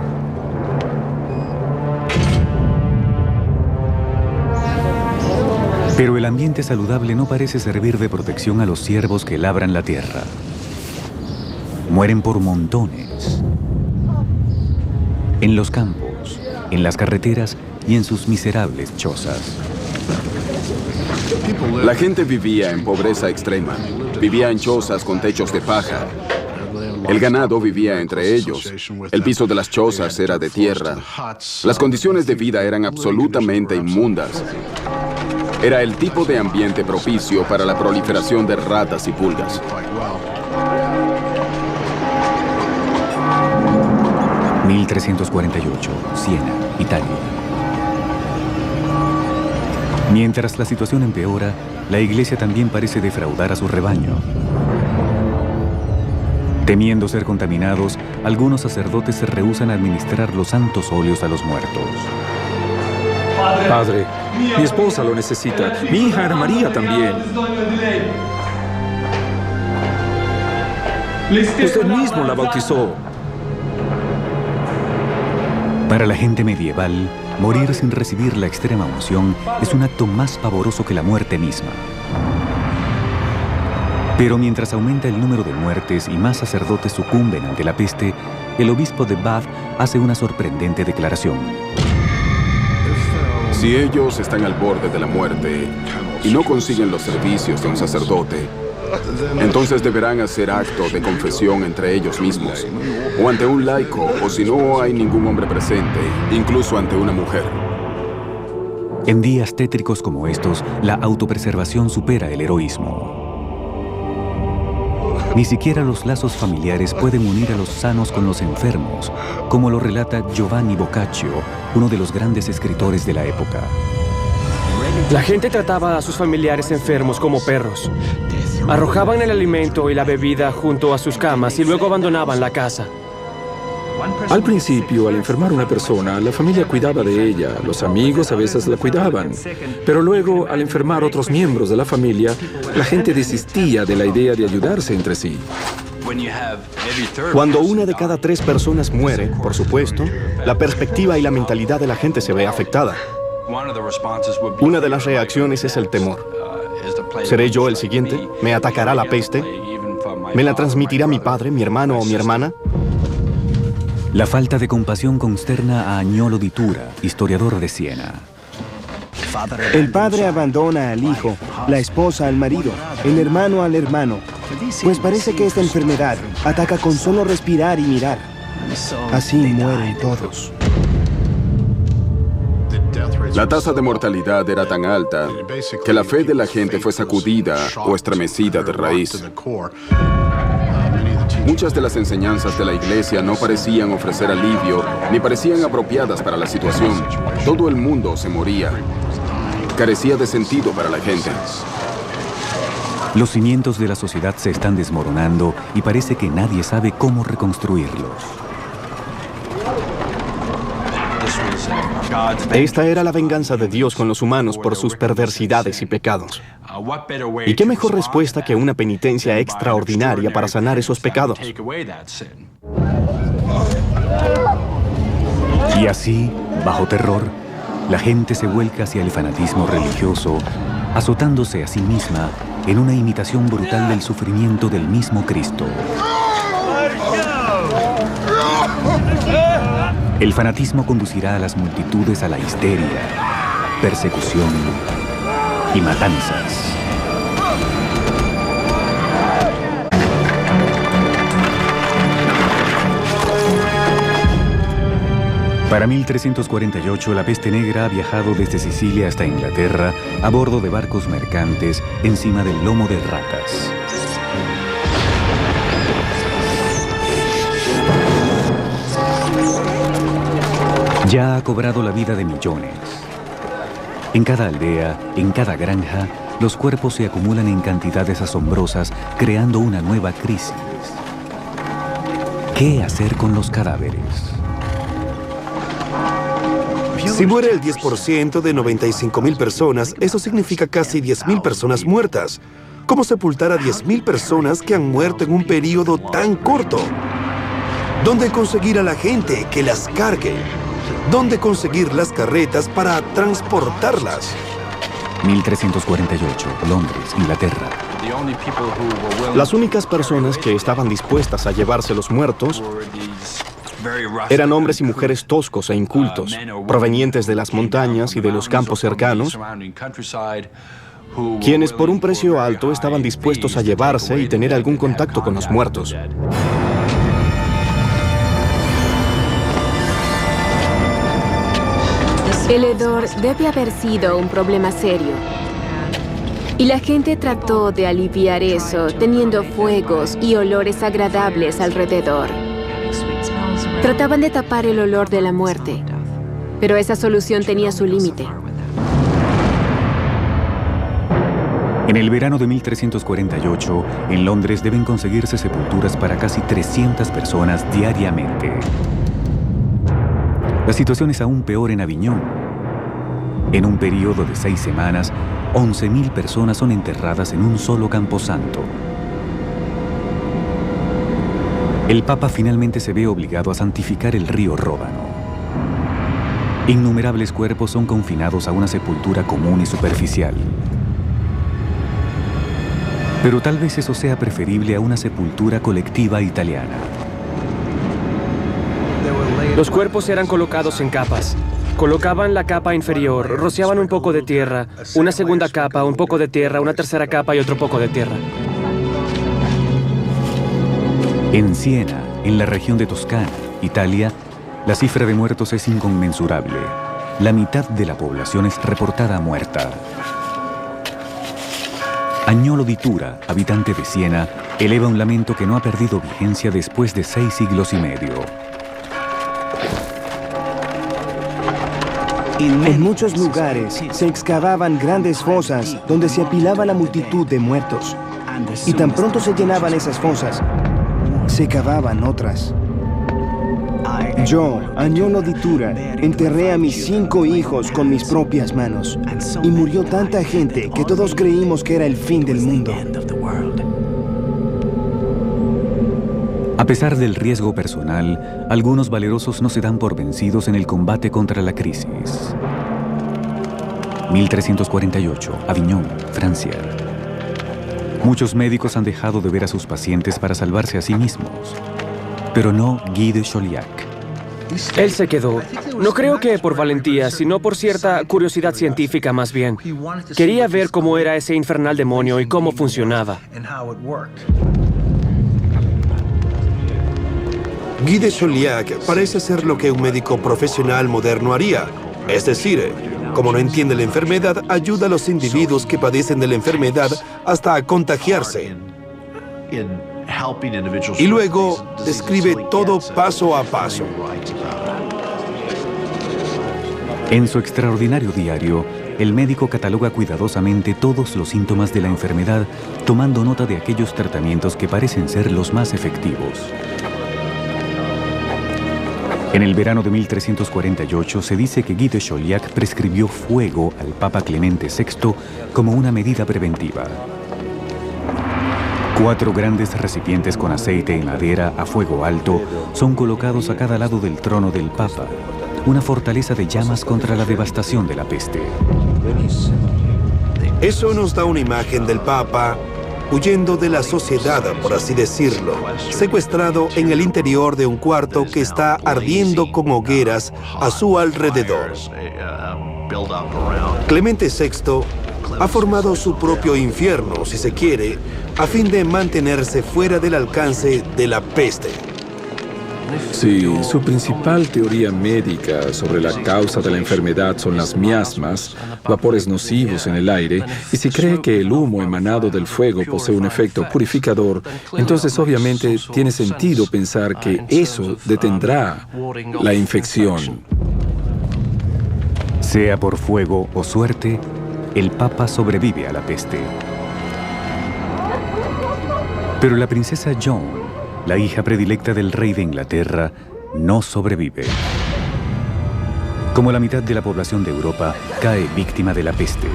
Pero el ambiente saludable no parece servir de protección a los siervos que labran la tierra. Mueren por montones. En los campos, en las carreteras y en sus miserables chozas. La gente vivía en pobreza extrema. Vivía en chozas con techos de paja. El ganado vivía entre ellos. El piso de las chozas era de tierra. Las condiciones de vida eran absolutamente inmundas. Era el tipo de ambiente propicio para la proliferación de ratas y pulgas. (1348), Siena, Italia. Mientras la situación empeora, la iglesia también parece defraudar a su rebaño. Temiendo ser contaminados, algunos sacerdotes se rehúsan a administrar los santos óleos a los muertos. Padre, mi esposa lo necesita. Mi hija Ana María también. Usted mismo la bautizó. Para la gente medieval, morir sin recibir la extrema unción es un acto más pavoroso que la muerte misma. Pero mientras aumenta el número de muertes y más sacerdotes sucumben ante la peste, el obispo de Bath hace una sorprendente declaración. Si ellos están al borde de la muerte y no consiguen los servicios de un sacerdote, entonces deberán hacer acto de confesión entre ellos mismos, o ante un laico, o si no hay ningún hombre presente, incluso ante una mujer. En días tétricos como estos, la autopreservación supera el heroísmo. Ni siquiera los lazos familiares pueden unir a los sanos con los enfermos, como lo relata Giovanni Boccaccio, uno de los grandes escritores de la época. La gente trataba a sus familiares enfermos como perros. Arrojaban el alimento y la bebida junto a sus camas y luego abandonaban la casa. Al principio, al enfermar una persona, la familia cuidaba de ella, los amigos a veces la cuidaban. Pero luego, al enfermar otros miembros de la familia, la gente desistía de la idea de ayudarse entre sí. Cuando una de cada 3 personas muere, por supuesto, la perspectiva y la mentalidad de la gente se ve afectada. Una de las reacciones es el temor. ¿Seré yo el siguiente? ¿Me atacará la peste? ¿Me la transmitirá mi padre, mi hermano o mi hermana? La falta de compasión consterna a Agnolo di Tura, historiador de Siena. El padre abandona al hijo, la esposa al marido, el hermano al hermano, pues parece que esta enfermedad ataca con solo respirar y mirar. Así mueren todos. La tasa de mortalidad era tan alta que la fe de la gente fue sacudida o estremecida de raíz. Muchas de las enseñanzas de la iglesia no parecían ofrecer alivio ni parecían apropiadas para la situación. Todo el mundo se moría. Carecía de sentido para la gente. Los cimientos de la sociedad se están desmoronando y parece que nadie sabe cómo reconstruirlos. Esta era la venganza de Dios con los humanos por sus perversidades y pecados. ¿Y qué mejor respuesta que una penitencia extraordinaria para sanar esos pecados? Y así, bajo terror, la gente se vuelca hacia el fanatismo religioso, azotándose a sí misma en una imitación brutal del sufrimiento del mismo Cristo. El fanatismo conducirá a las multitudes a la histeria, persecución y matanzas. Para 1348, la peste negra ha viajado desde Sicilia hasta Inglaterra a bordo de barcos mercantes encima del lomo de ratas. Ya ha cobrado la vida de millones. En cada aldea, en cada granja, los cuerpos se acumulan en cantidades asombrosas, creando una nueva crisis. ¿Qué hacer con los cadáveres? Si muere el 10% de 95.000 personas, eso significa casi 10.000 personas muertas. ¿Cómo sepultar a 10.000 personas que han muerto en un periodo tan corto? ¿Dónde conseguir a la gente que las cargue? ¿Dónde conseguir las carretas para transportarlas? 1348, Londres, Inglaterra. Las únicas personas que estaban dispuestas a llevarse los muertos eran hombres y mujeres toscos e incultos, provenientes de las montañas y de los campos cercanos, quienes por un precio alto estaban dispuestos a llevarse y tener algún contacto con los muertos. El hedor debe haber sido un problema serio. Y la gente trató de aliviar eso teniendo fuegos y olores agradables alrededor. Trataban de tapar el olor de la muerte, pero esa solución tenía su límite. En el verano de 1348, en Londres deben conseguirse sepulturas para casi 300 personas diariamente. La situación es aún peor en Aviñón. En un periodo de 6 semanas, 11.000 personas son enterradas en un solo camposanto. El Papa finalmente se ve obligado a santificar el río Ródano. Innumerables cuerpos son confinados a una sepultura común y superficial. Pero tal vez eso sea preferible a una sepultura colectiva italiana. Los cuerpos eran colocados en capas. Colocaban la capa inferior, rociaban un poco de tierra, una segunda capa, un poco de tierra, una tercera capa y otro poco de tierra. En Siena, en la región de Toscana, Italia, la cifra de muertos es inconmensurable. La mitad de la población es reportada muerta. Agnolo di Tura, habitante de Siena, eleva un lamento que no ha perdido vigencia después de 6 siglos y medio. En muchos lugares se excavaban grandes fosas donde se apilaba la multitud de muertos. Y tan pronto se llenaban esas fosas, se cavaban otras. Yo, Agnolo di Tura, enterré a mis 5 hijos con mis propias manos. Y murió tanta gente que todos creímos que era el fin del mundo. A pesar del riesgo personal, algunos valerosos no se dan por vencidos en el combate contra la crisis. 1348, Aviñón, Francia. Muchos médicos han dejado de ver a sus pacientes para salvarse a sí mismos, pero no Guy de Chauliac. Él se quedó. No creo que por valentía, sino por cierta curiosidad científica más bien. Quería ver cómo era ese infernal demonio y cómo funcionaba. Guy de Chauliac parece ser lo que un médico profesional moderno haría. Es decir, como no entiende la enfermedad, ayuda a los individuos que padecen de la enfermedad hasta a contagiarse. Y luego describe todo paso a paso. En su extraordinario diario, el médico cataloga cuidadosamente todos los síntomas de la enfermedad, tomando nota de aquellos tratamientos que parecen ser los más efectivos. En el verano de 1348 se dice que Guy de Chauliac prescribió fuego al Papa Clemente VI como una medida preventiva. 4 grandes recipientes con aceite en madera a fuego alto son colocados a cada lado del trono del Papa, una fortaleza de llamas contra la devastación de la peste. Eso nos da una imagen del Papa huyendo de la sociedad, por así decirlo, secuestrado en el interior de un cuarto que está ardiendo con hogueras a su alrededor. Clemente VI ha formado su propio infierno, si se quiere, a fin de mantenerse fuera del alcance de la peste. Sí, su principal teoría médica sobre la causa de la enfermedad son las miasmas, vapores nocivos en el aire, y si cree que el humo emanado del fuego posee un efecto purificador, entonces obviamente tiene sentido pensar que eso detendrá la infección. Sea por fuego o suerte, el Papa sobrevive a la peste. Pero la princesa Joan, la hija predilecta del rey de Inglaterra, no sobrevive. Como la mitad de la población de Europa, cae víctima de la peste.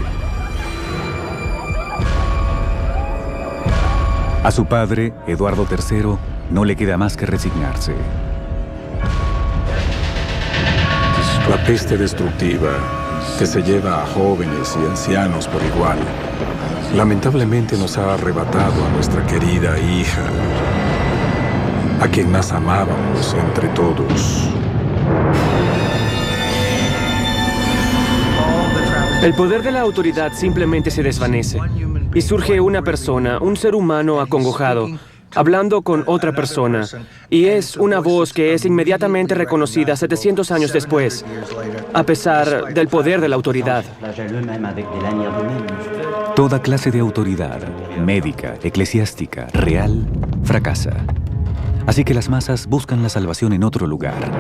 A su padre, Eduardo III, no le queda más que resignarse. La peste destructiva, que se lleva a jóvenes y ancianos por igual, lamentablemente nos ha arrebatado a nuestra querida hija, a quien más amábamos entre todos. El poder de la autoridad simplemente se desvanece y surge una persona, un ser humano acongojado, hablando con otra persona, y es una voz que es inmediatamente reconocida 700 años después, a pesar del poder de la autoridad. Toda clase de autoridad, médica, eclesiástica, real, fracasa. Así que las masas buscan la salvación en otro lugar.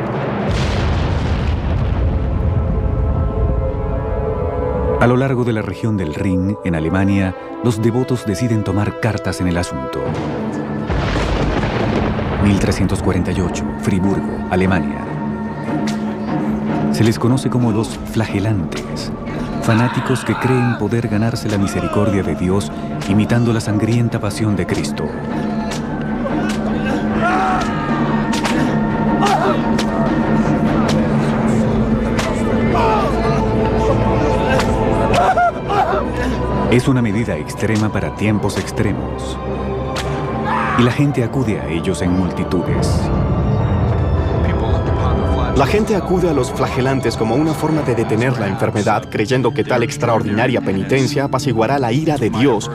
A lo largo de la región del Rin, en Alemania, los devotos deciden tomar cartas en el asunto. 1348, Friburgo, Alemania. Se les conoce como los flagelantes, fanáticos que creen poder ganarse la misericordia de Dios imitando la sangrienta pasión de Cristo. Es una medida extrema para tiempos extremos. Y la gente acude a ellos en multitudes. La gente acude a los flagelantes como una forma de detener la enfermedad, creyendo que tal extraordinaria penitencia apaciguará la ira de Dios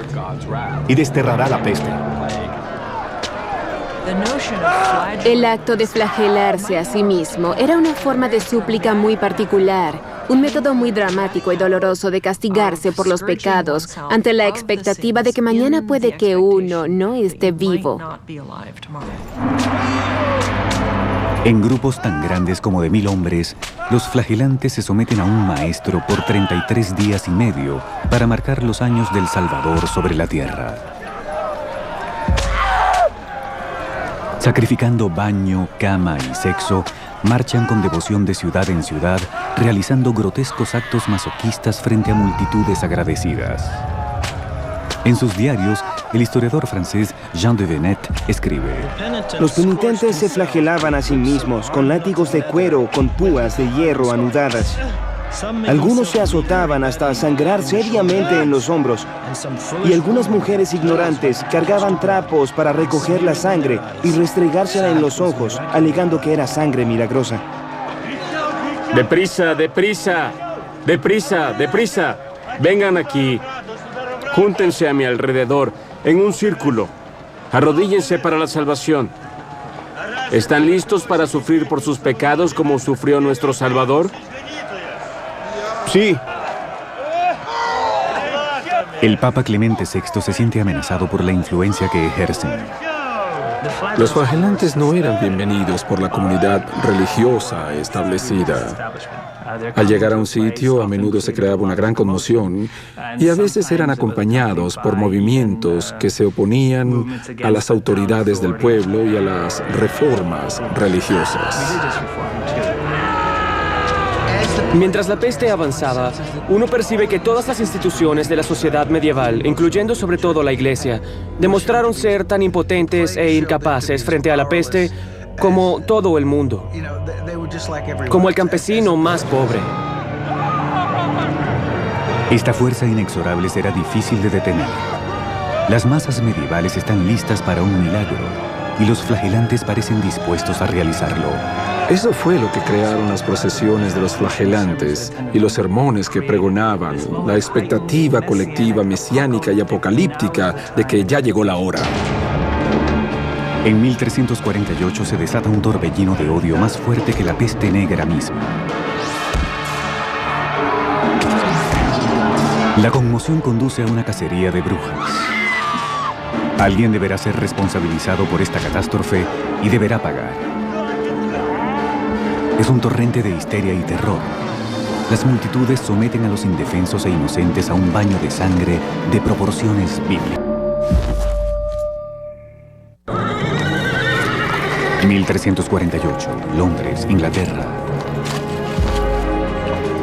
y desterrará la peste. El acto de flagelarse a sí mismo era una forma de súplica muy particular, un método muy dramático y doloroso de castigarse por los pecados ante la expectativa de que mañana puede que uno no esté vivo. En grupos tan grandes como de 1000 hombres, los flagelantes se someten a un maestro por 33 días y medio para marcar los años del Salvador sobre la tierra. Sacrificando baño, cama y sexo, marchan con devoción de ciudad en ciudad, realizando grotescos actos masoquistas frente a multitudes agradecidas. En sus diarios, el historiador francés Jean de Venette escribe: Los penitentes se flagelaban a sí mismos con látigos de cuero con púas de hierro anudadas. Algunos se azotaban hasta sangrar seriamente en los hombros, y algunas mujeres ignorantes cargaban trapos para recoger la sangre y restregársela en los ojos, alegando que era sangre milagrosa. ¡Deprisa, deprisa! ¡Deprisa, deprisa! Vengan aquí. Júntense a mi alrededor, en un círculo. Arrodíllense para la salvación. ¿Están listos para sufrir por sus pecados como sufrió nuestro Salvador? Sí. El Papa Clemente VI se siente amenazado por la influencia que ejercen. Los flagelantes no eran bienvenidos por la comunidad religiosa establecida. Al llegar a un sitio, a menudo se creaba una gran conmoción y a veces eran acompañados por movimientos que se oponían a las autoridades del pueblo y a las reformas religiosas. Mientras la peste avanzaba, uno percibe que todas las instituciones de la sociedad medieval, incluyendo sobre todo la Iglesia, demostraron ser tan impotentes e incapaces frente a la peste como todo el mundo, como el campesino más pobre. Esta fuerza inexorable será difícil de detener. Las masas medievales están listas para un milagro y los flagelantes parecen dispuestos a realizarlo. Eso fue lo que crearon las procesiones de los flagelantes y los sermones que pregonaban, la expectativa colectiva mesiánica y apocalíptica de que ya llegó la hora. En 1348 se desata un torbellino de odio más fuerte que la peste negra misma. La conmoción conduce a una cacería de brujas. Alguien deberá ser responsabilizado por esta catástrofe y deberá pagar. Es un torrente de histeria y terror. Las multitudes someten a los indefensos e inocentes a un baño de sangre de proporciones bíblicas. 1348, Londres, Inglaterra.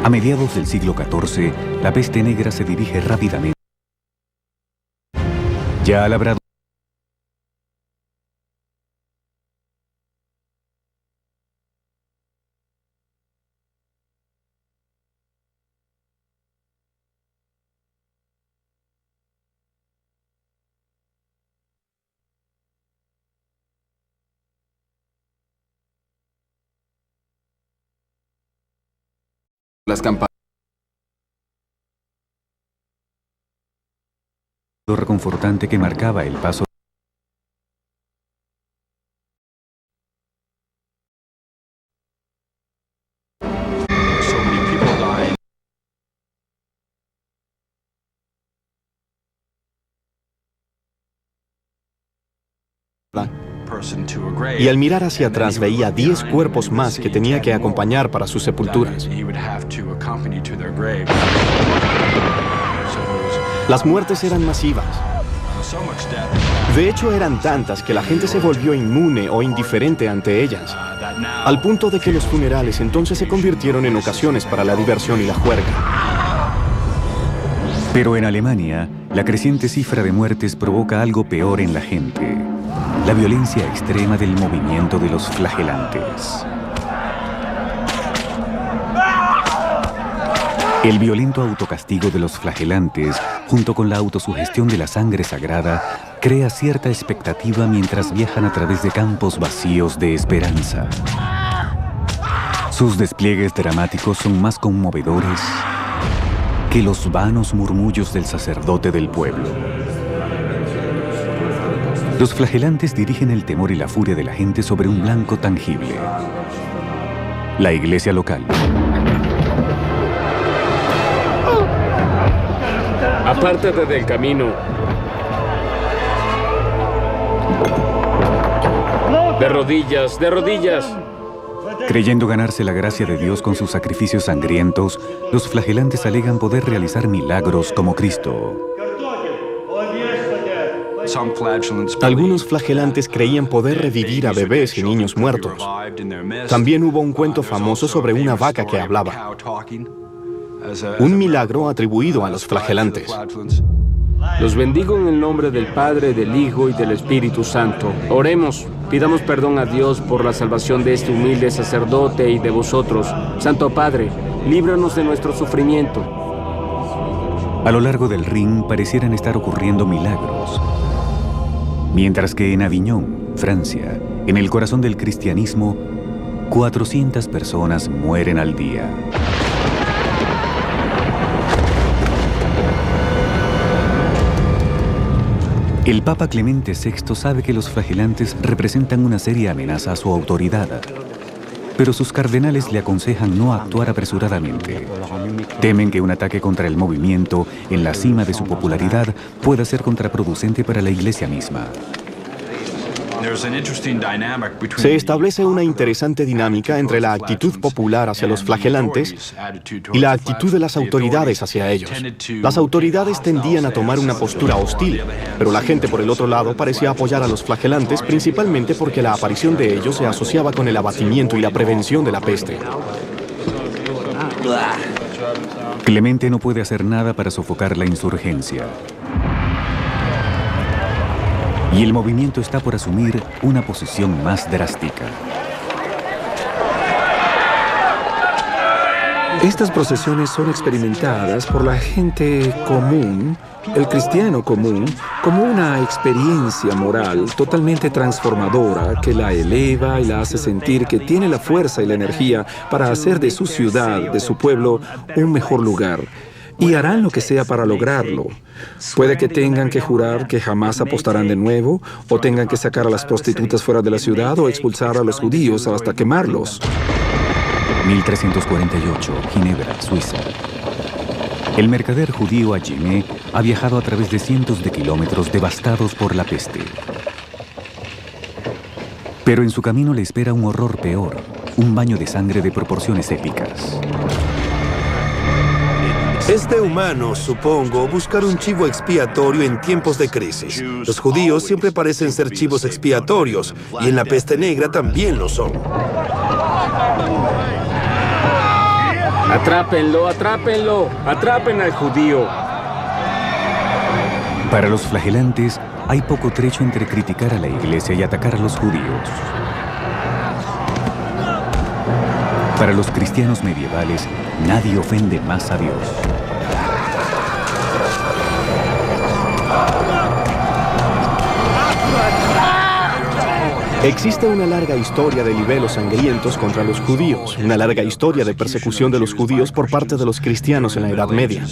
A mediados del siglo XIV, la peste negra se dirige rápidamente. Ya ha labrado. Las campanas. Reconfortante que marcaba el paso. Y al mirar hacia atrás veía 10 cuerpos más que tenía que acompañar para sus sepulturas. Las muertes eran masivas. De hecho, eran tantas que la gente se volvió inmune o indiferente ante ellas, al punto de que los funerales entonces se convirtieron en ocasiones para la diversión y la juerga. Pero en Alemania, la creciente cifra de muertes provoca algo peor en la gente: la violencia extrema del movimiento de los flagelantes. El violento autocastigo de los flagelantes, junto con la autosugestión de la sangre sagrada, crea cierta expectativa mientras viajan a través de campos vacíos de esperanza. Sus despliegues dramáticos son más conmovedores que los vanos murmullos del sacerdote del pueblo. Los flagelantes dirigen el temor y la furia de la gente sobre un blanco tangible: la iglesia local. Apártate del camino. De rodillas, de rodillas. Creyendo ganarse la gracia de Dios con sus sacrificios sangrientos, los flagelantes alegan poder realizar milagros como Cristo. Algunos flagelantes creían poder revivir a bebés y niños muertos. También hubo un cuento famoso sobre una vaca que hablaba. Un milagro atribuido a los flagelantes. Los bendigo en el nombre del Padre, del Hijo y del Espíritu Santo. Oremos, pidamos perdón a Dios por la salvación de este humilde sacerdote y de vosotros. Santo Padre, líbranos de nuestro sufrimiento. A lo largo del Rin parecieran estar ocurriendo milagros. Mientras que en Aviñón, Francia, en el corazón del cristianismo, 400 personas mueren al día. El Papa Clemente VI sabe que los flagelantes representan una seria amenaza a su autoridad, pero sus cardenales le aconsejan no actuar apresuradamente. Temen que un ataque contra el movimiento, en la cima de su popularidad, pueda ser contraproducente para la Iglesia misma. Se establece una interesante dinámica entre la actitud popular hacia los flagelantes y la actitud de las autoridades hacia ellos. Las autoridades tendían a tomar una postura hostil, pero la gente por el otro lado parecía apoyar a los flagelantes principalmente porque la aparición de ellos se asociaba con el abatimiento y la prevención de la peste. Clemente no puede hacer nada para sofocar la insurgencia. Y el movimiento está por asumir una posición más drástica. Estas procesiones son experimentadas por la gente común, el cristiano común, como una experiencia moral totalmente transformadora que la eleva y la hace sentir que tiene la fuerza y la energía para hacer de su ciudad, de su pueblo, un mejor lugar. Y harán lo que sea para lograrlo. Puede que tengan que jurar que jamás apostarán de nuevo, o tengan que sacar a las prostitutas fuera de la ciudad o expulsar a los judíos hasta quemarlos. 1348, Ginebra, Suiza. El mercader judío Ajimé ha viajado a través de cientos de kilómetros devastados por la peste. Pero en su camino le espera un horror peor, un baño de sangre de proporciones épicas. Es de humanos, supongo, buscar un chivo expiatorio en tiempos de crisis. Los judíos siempre parecen ser chivos expiatorios, y en la peste negra también lo son. ¡Atrápenlo, atrápenlo! ¡Atrapen al judío! Para los flagelantes, hay poco trecho entre criticar a la iglesia y atacar a los judíos. Para los cristianos medievales, nadie ofende más a Dios. Existe una larga historia de libelos sangrientos contra los judíos, una larga historia de persecución de los judíos por parte de los cristianos en la Edad Media.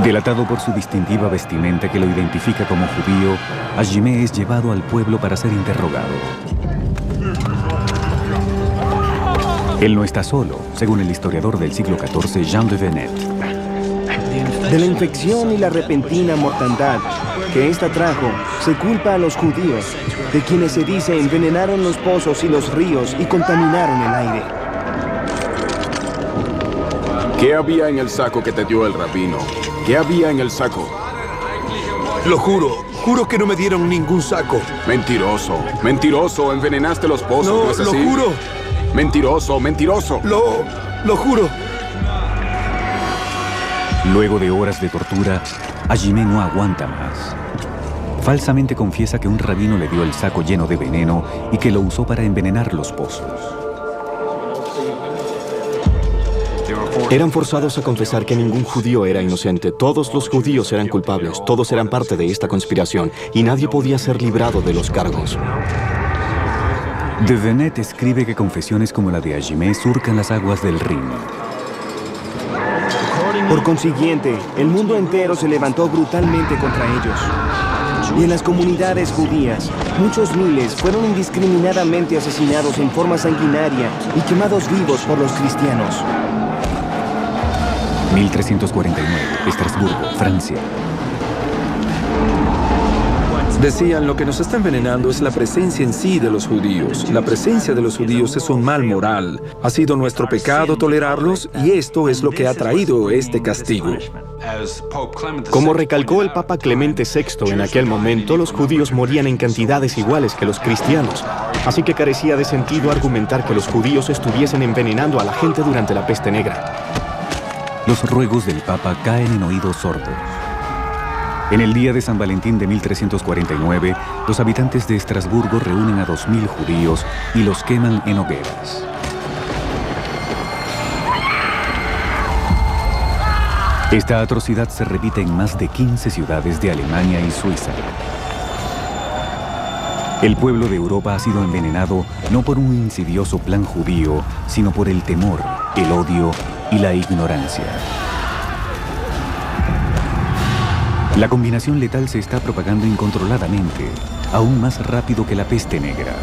Delatado por su distintiva vestimenta que lo identifica como judío, Ajimé es llevado al pueblo para ser interrogado. Él no está solo, según el historiador del siglo XIV, Jean de Venette. De la infección y la repentina mortandad que ésta trajo, se culpa a los judíos, de quienes se dice envenenaron los pozos y los ríos y contaminaron el aire. ¿Qué había en el saco que te dio el rabino? ¿Qué había en el saco? Lo juro que no me dieron ningún saco. Mentiroso, mentiroso, envenenaste los pozos, ¿no es así? Lo juro. Mentiroso, mentiroso. Lo juro. Luego de horas de tortura, Ajimé no aguanta más. Falsamente confiesa que un rabino le dio el saco lleno de veneno y que lo usó para envenenar los pozos. Eran forzados a confesar que ningún judío era inocente. Todos los judíos eran culpables, todos eran parte de esta conspiración y nadie podía ser librado de los cargos. De Venette escribe que confesiones como la de Ajimé surcan las aguas del Rin. Por consiguiente, el mundo entero se levantó brutalmente contra ellos. Y en las comunidades judías, muchos miles fueron indiscriminadamente asesinados en forma sanguinaria y quemados vivos por los cristianos. 1349, Estrasburgo, Francia. Decían, lo que nos está envenenando es la presencia en sí de los judíos. La presencia de los judíos es un mal moral. Ha sido nuestro pecado tolerarlos y esto es lo que ha traído este castigo. Como recalcó el Papa Clemente VI en aquel momento, los judíos morían en cantidades iguales que los cristianos. Así que carecía de sentido argumentar que los judíos estuviesen envenenando a la gente durante la peste negra. Los ruegos del Papa caen en oídos sordos. En el día de San Valentín de 1349, los habitantes de Estrasburgo reúnen a 2000 judíos y los queman en hogueras. Esta atrocidad se repite en más de 15 ciudades de Alemania y Suiza. El pueblo de Europa ha sido envenenado no por un insidioso plan judío, sino por el temor, el odio y la ignorancia. La combinación letal se está propagando incontroladamente, aún más rápido que la peste negra.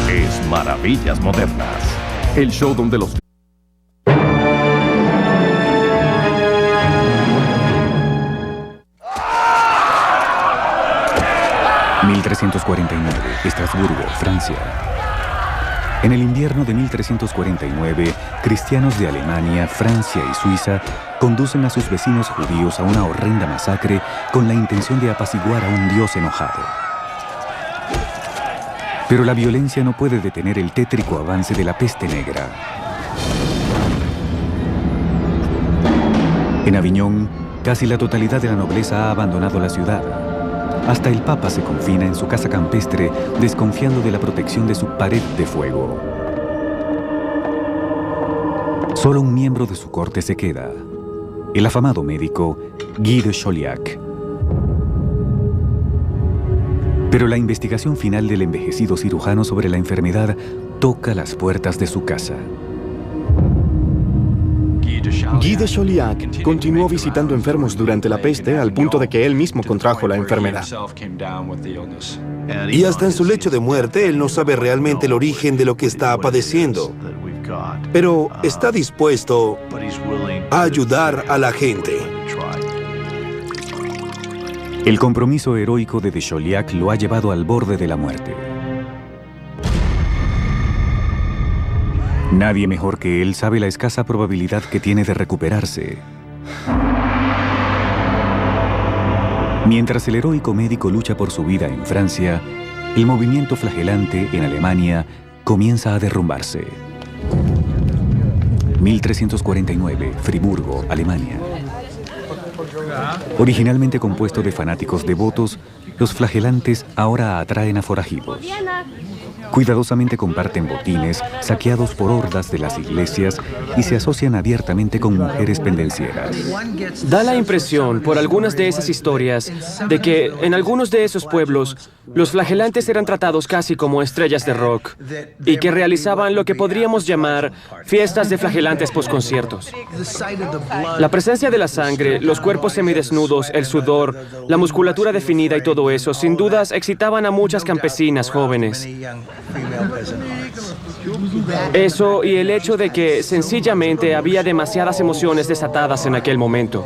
Es Maravillas Modernas, el show donde los... ...1349, Estrasburgo, Francia. En el invierno de 1349, cristianos de Alemania, Francia y Suiza conducen a sus vecinos judíos a una horrenda masacre con la intención de apaciguar a un Dios enojado. Pero la violencia no puede detener el tétrico avance de la peste negra. En Aviñón, casi la totalidad de la nobleza ha abandonado la ciudad. Hasta el Papa se confina en su casa campestre, desconfiando de la protección de su pared de fuego. Solo un miembro de su corte se queda, el afamado médico Guy de Chauliac. Pero la investigación final del envejecido cirujano sobre la enfermedad toca las puertas de su casa. Guy de Chauliac continuó visitando enfermos durante la peste al punto de que él mismo contrajo la enfermedad. Y hasta en su lecho de muerte, él no sabe realmente el origen de lo que está padeciendo. Pero está dispuesto a ayudar a la gente. El compromiso heroico de Chauliac lo ha llevado al borde de la muerte. Nadie mejor que él sabe la escasa probabilidad que tiene de recuperarse. Mientras el heroico médico lucha por su vida en Francia, el movimiento flagelante en Alemania comienza a derrumbarse. 1349, Friburgo, Alemania. Originalmente compuesto de fanáticos devotos, los flagelantes ahora atraen a forajidos. Cuidadosamente comparten botines saqueados por hordas de las iglesias y se asocian abiertamente con mujeres pendencieras. Da la impresión, por algunas de esas historias, de que en algunos de esos pueblos los flagelantes eran tratados casi como estrellas de rock y que realizaban lo que podríamos llamar fiestas de flagelantes posconciertos. La presencia de la sangre, los cuerpos semidesnudos, el sudor, la musculatura definida y todo eso, sin dudas, excitaban a muchas campesinas jóvenes. Eso y el hecho de que sencillamente había demasiadas emociones desatadas en aquel momento.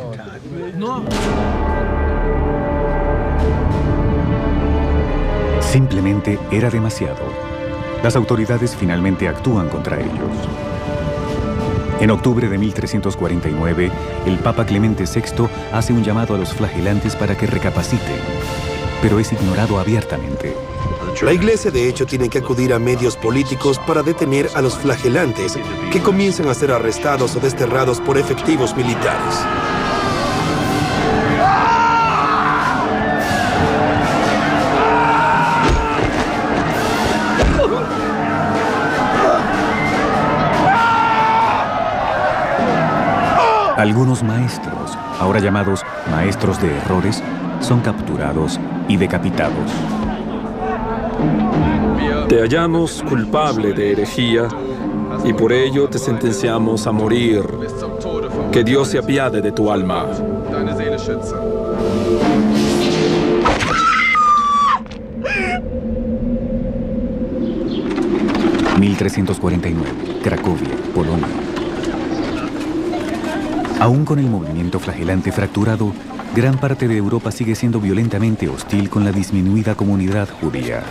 Simplemente era demasiado. Las autoridades finalmente actúan contra ellos. En octubre de 1349, el Papa Clemente VI hace un llamado a los flagelantes para que recapaciten, pero es ignorado abiertamente. La Iglesia, de hecho, tiene que acudir a medios políticos para detener a los flagelantes, que comienzan a ser arrestados o desterrados por efectivos militares. Algunos maestros, ahora llamados maestros de errores, son capturados y decapitados. Te hallamos culpable de herejía y por ello te sentenciamos a morir. Que Dios se apiade de tu alma. 1349, Cracovia, Polonia. Aún con el movimiento flagelante fracturado, gran parte de Europa sigue siendo violentamente hostil con la disminuida comunidad judía.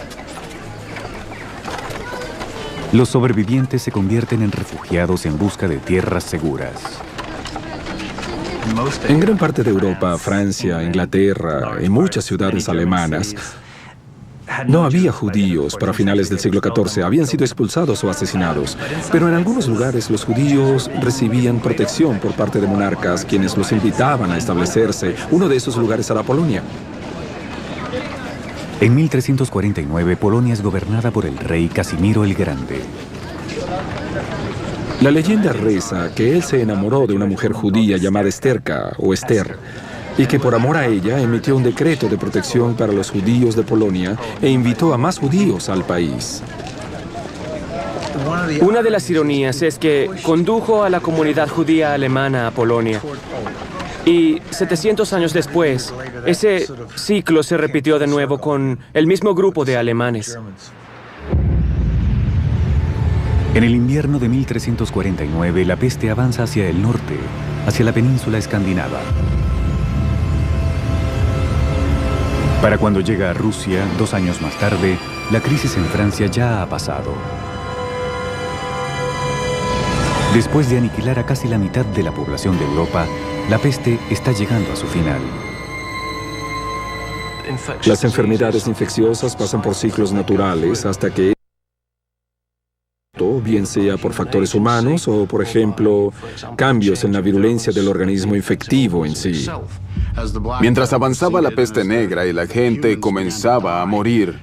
Los sobrevivientes se convierten en refugiados en busca de tierras seguras. En gran parte de Europa, Francia, Inglaterra y muchas ciudades alemanas, no había judíos para finales del siglo XIV, habían sido expulsados o asesinados. Pero en algunos lugares los judíos recibían protección por parte de monarcas, quienes los invitaban a establecerse. Uno de esos lugares era Polonia. En 1349, Polonia es gobernada por el rey Casimiro el Grande. La leyenda reza que él se enamoró de una mujer judía llamada Esterka o Esther, y que por amor a ella emitió un decreto de protección para los judíos de Polonia e invitó a más judíos al país. Una de las ironías es que condujo a la comunidad judía alemana a Polonia. Y 700 años después, ese ciclo se repitió de nuevo con el mismo grupo de alemanes. En el invierno de 1349, la peste avanza hacia el norte, hacia la península escandinava. Para cuando llega a Rusia, 2 años más tarde, la crisis en Francia ya ha pasado. Después de aniquilar a casi la mitad de la población de Europa, la peste está llegando a su final. Las enfermedades infecciosas pasan por ciclos naturales hasta que viene bien sea por factores humanos o, por ejemplo, cambios en la virulencia del organismo infectivo en sí. Mientras avanzaba la peste negra y la gente comenzaba a morir,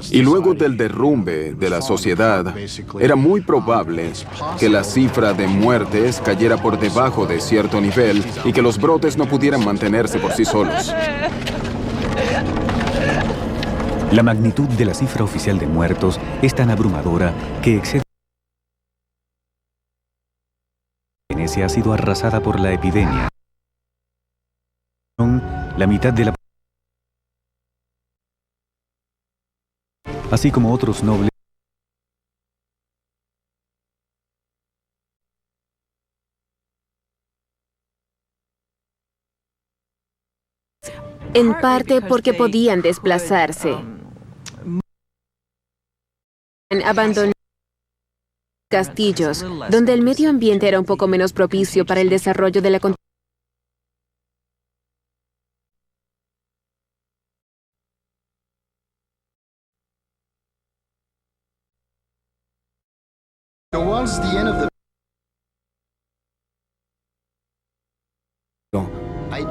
y luego del derrumbe de la sociedad, era muy probable que la cifra de muertes cayera por debajo de cierto nivel y que los brotes no pudieran mantenerse por sí solos. La magnitud de la cifra oficial de muertos es tan abrumadora que excede. Venecia ha sido arrasada por la epidemia. La mitad de la así como otros nobles. En parte porque podían desplazarse. Abandonar castillos, donde el medio ambiente era un poco menos propicio para el desarrollo de la economía.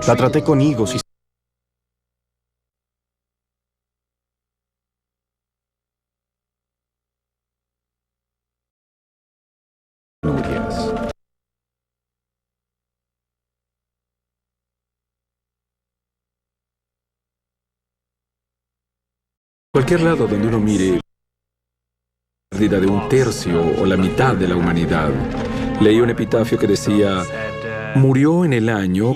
La traté con higos y Cualquier lado donde uno mire, la pérdida de un tercio o la mitad de la humanidad. Leí un epitafio que decía, murió en el año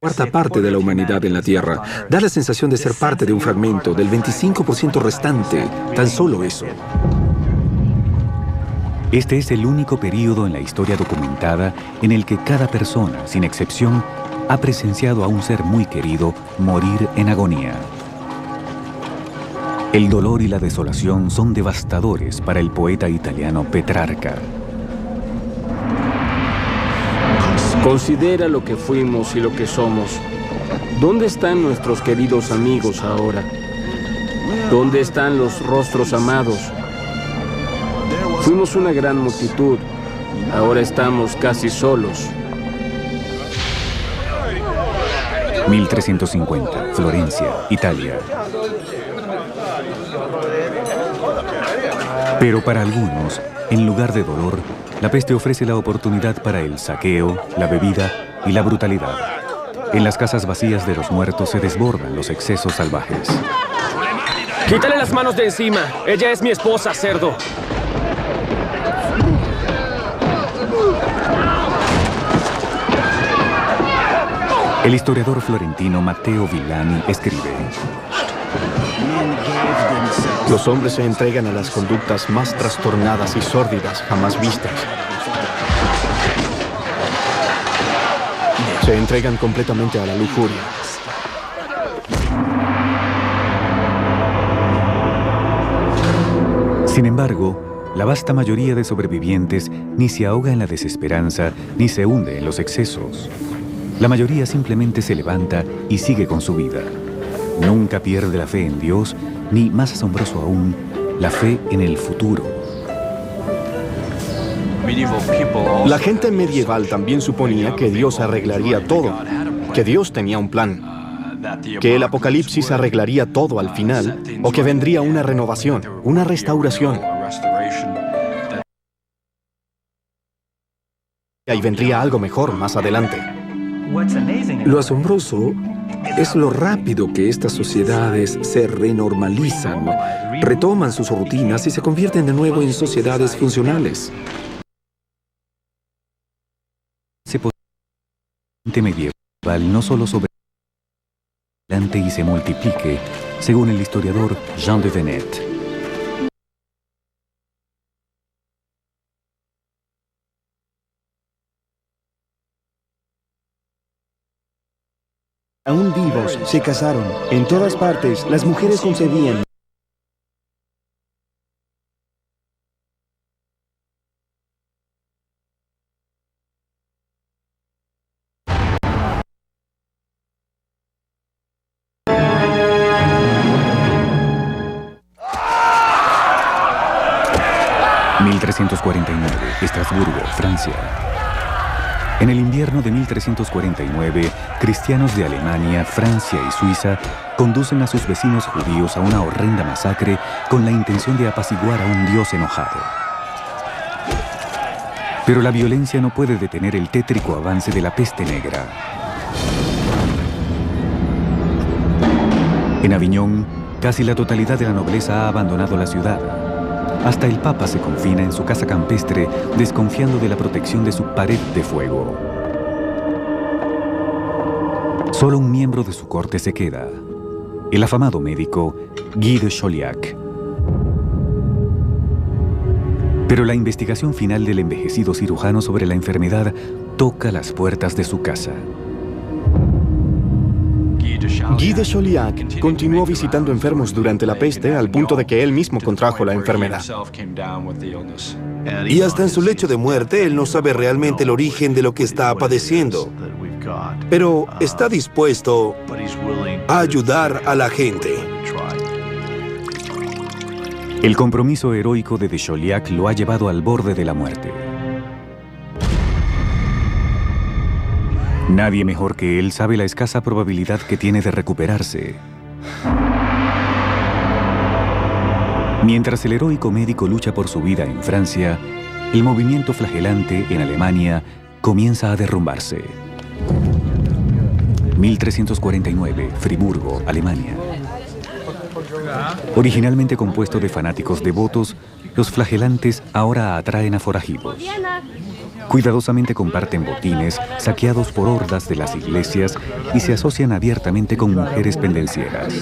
cuarta parte de la humanidad en la Tierra. Da la sensación de ser parte de un fragmento del 25% restante, tan solo eso. Este es el único período en la historia documentada en el que cada persona, sin excepción, ha presenciado a un ser muy querido morir en agonía. El dolor y la desolación son devastadores para el poeta italiano Petrarca. Considera lo que fuimos y lo que somos. ¿Dónde están nuestros queridos amigos ahora? ¿Dónde están los rostros amados? Fuimos una gran multitud. Ahora estamos casi solos. 1350, Florencia, Italia. Pero para algunos, en lugar de dolor, la peste ofrece la oportunidad para el saqueo, la bebida y la brutalidad. En las casas vacías de los muertos se desbordan los excesos salvajes. ¡Quítale las manos de encima! ¡Ella es mi esposa, cerdo! El historiador florentino Matteo Villani escribe: los hombres se entregan a las conductas más trastornadas y sórdidas jamás vistas. Se entregan completamente a la lujuria. Sin embargo, la vasta mayoría de sobrevivientes ni se ahoga en la desesperanza ni se hunde en los excesos. La mayoría simplemente se levanta y sigue con su vida. Nunca pierde la fe en Dios, ni, más asombroso aún, la fe en el futuro. La gente medieval también suponía que Dios arreglaría todo, que Dios tenía un plan, que el Apocalipsis arreglaría todo al final, o que vendría una renovación, una restauración. Y vendría algo mejor más adelante. Lo asombroso es lo rápido que estas sociedades se renormalizan, retoman sus rutinas y se convierten de nuevo en sociedades funcionales. Se medieval no solo sobre y se multiplique, según el historiador Jean de Venette. Aún vivos, se casaron. En todas partes, las mujeres concebían. 1349, Estrasburgo, Francia. En el invierno de 1349, cristianos de Alemania, Francia y Suiza conducen a sus vecinos judíos a una horrenda masacre con la intención de apaciguar a un Dios enojado. Pero la violencia no puede detener el tétrico avance de la peste negra. En Aviñón, casi la totalidad de la nobleza ha abandonado la ciudad. Hasta el Papa se confina en su casa campestre, desconfiando de la protección de su pared de fuego. Solo un miembro de su corte se queda, el afamado médico Guy de Chauliac. Pero la investigación final del envejecido cirujano sobre la enfermedad toca las puertas de su casa. Guy de Chauliac continuó visitando enfermos durante la peste al punto de que él mismo contrajo la enfermedad. Y hasta en su lecho de muerte, él no sabe realmente el origen de lo que está padeciendo. Pero está dispuesto a ayudar a la gente. El compromiso heroico de Chauliac lo ha llevado al borde de la muerte. Nadie mejor que él sabe la escasa probabilidad que tiene de recuperarse. Mientras el heroico médico lucha por su vida en Francia, el movimiento flagelante en Alemania comienza a derrumbarse. 1349, Friburgo, Alemania. Originalmente compuesto de fanáticos devotos, los flagelantes ahora atraen a forajidos. Cuidadosamente comparten botines saqueados por hordas de las iglesias y se asocian abiertamente con mujeres pendencieras.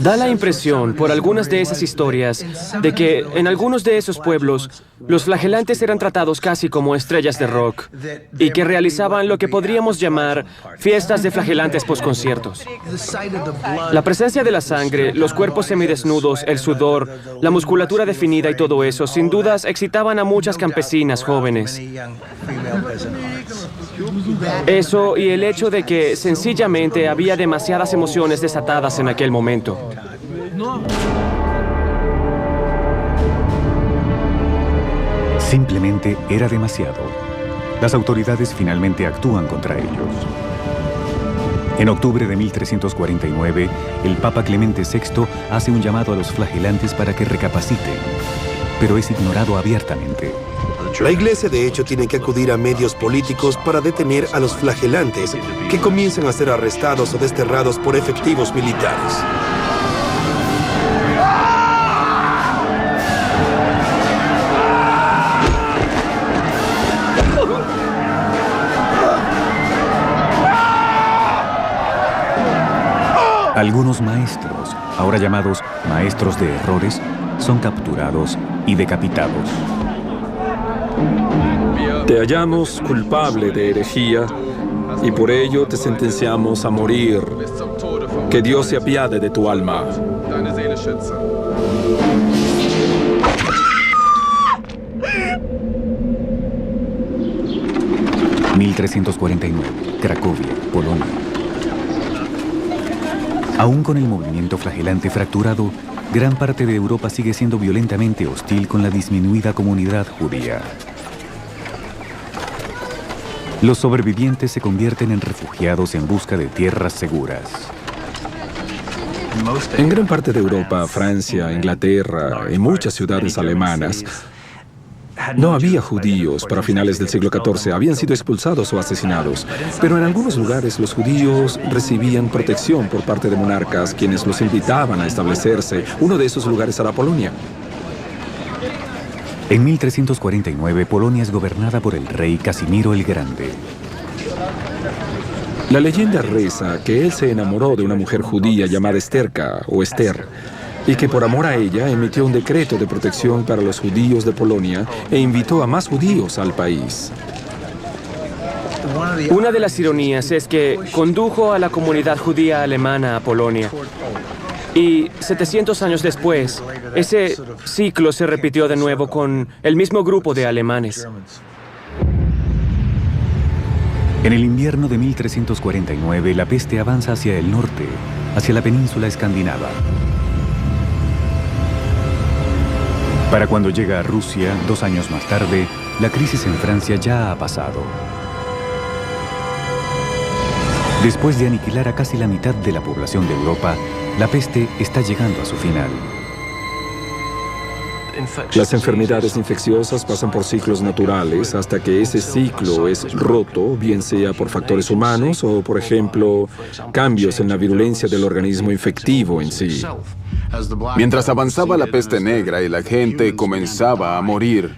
Da la impresión, por algunas de esas historias, de que en algunos de esos pueblos los flagelantes eran tratados casi como estrellas de rock y que realizaban lo que podríamos llamar fiestas de flagelantes posconciertos. La presencia de la sangre, los cuerpos semidesnudos, el sudor, la musculatura definida y todo eso, sin dudas, excitaban a muchas campesinas jóvenes. Eso y el hecho de que sencillamente había demasiadas emociones desatadas en aquel momento. Simplemente era demasiado. Las autoridades finalmente actúan contra ellos. En octubre de 1349, el Papa Clemente VI hace un llamado a los flagelantes para que recapaciten, pero es ignorado abiertamente. La Iglesia, de hecho, tiene que acudir a medios políticos para detener a los flagelantes que comienzan a ser arrestados o desterrados por efectivos militares. Algunos maestros, ahora llamados maestros de errores, son capturados y decapitados. Te hallamos culpable de herejía y por ello te sentenciamos a morir. Que Dios se apiade de tu alma. 1349, Cracovia, Polonia. Aún con el movimiento flagelante fracturado, gran parte de Europa sigue siendo violentamente hostil con la disminuida comunidad judía. Los sobrevivientes se convierten en refugiados en busca de tierras seguras. En gran parte de Europa, Francia, Inglaterra y muchas ciudades alemanas, no había judíos para finales del siglo XIV, habían sido expulsados o asesinados. Pero en algunos lugares los judíos recibían protección por parte de monarcas, quienes los invitaban a establecerse. Uno de esos lugares era Polonia. En 1349, Polonia es gobernada por el rey Casimiro el Grande. La leyenda reza que él se enamoró de una mujer judía llamada Esterka o Esther, y que por amor a ella emitió un decreto de protección para los judíos de Polonia e invitó a más judíos al país. Una de las ironías es que condujo a la comunidad judía alemana a Polonia. Y 700 años después, ese ciclo se repitió de nuevo con el mismo grupo de alemanes. En el invierno de 1349, la peste avanza hacia el norte, hacia la península escandinava. Para cuando llega a Rusia, 2 años más tarde, la crisis en Francia ya ha pasado. Después de aniquilar a casi la mitad de la población de Europa, la peste está llegando a su final. Las enfermedades infecciosas pasan por ciclos naturales hasta que ese ciclo es roto, bien sea por factores humanos o, por ejemplo, cambios en la virulencia del organismo infectivo en sí. Mientras avanzaba la peste negra y la gente comenzaba a morir,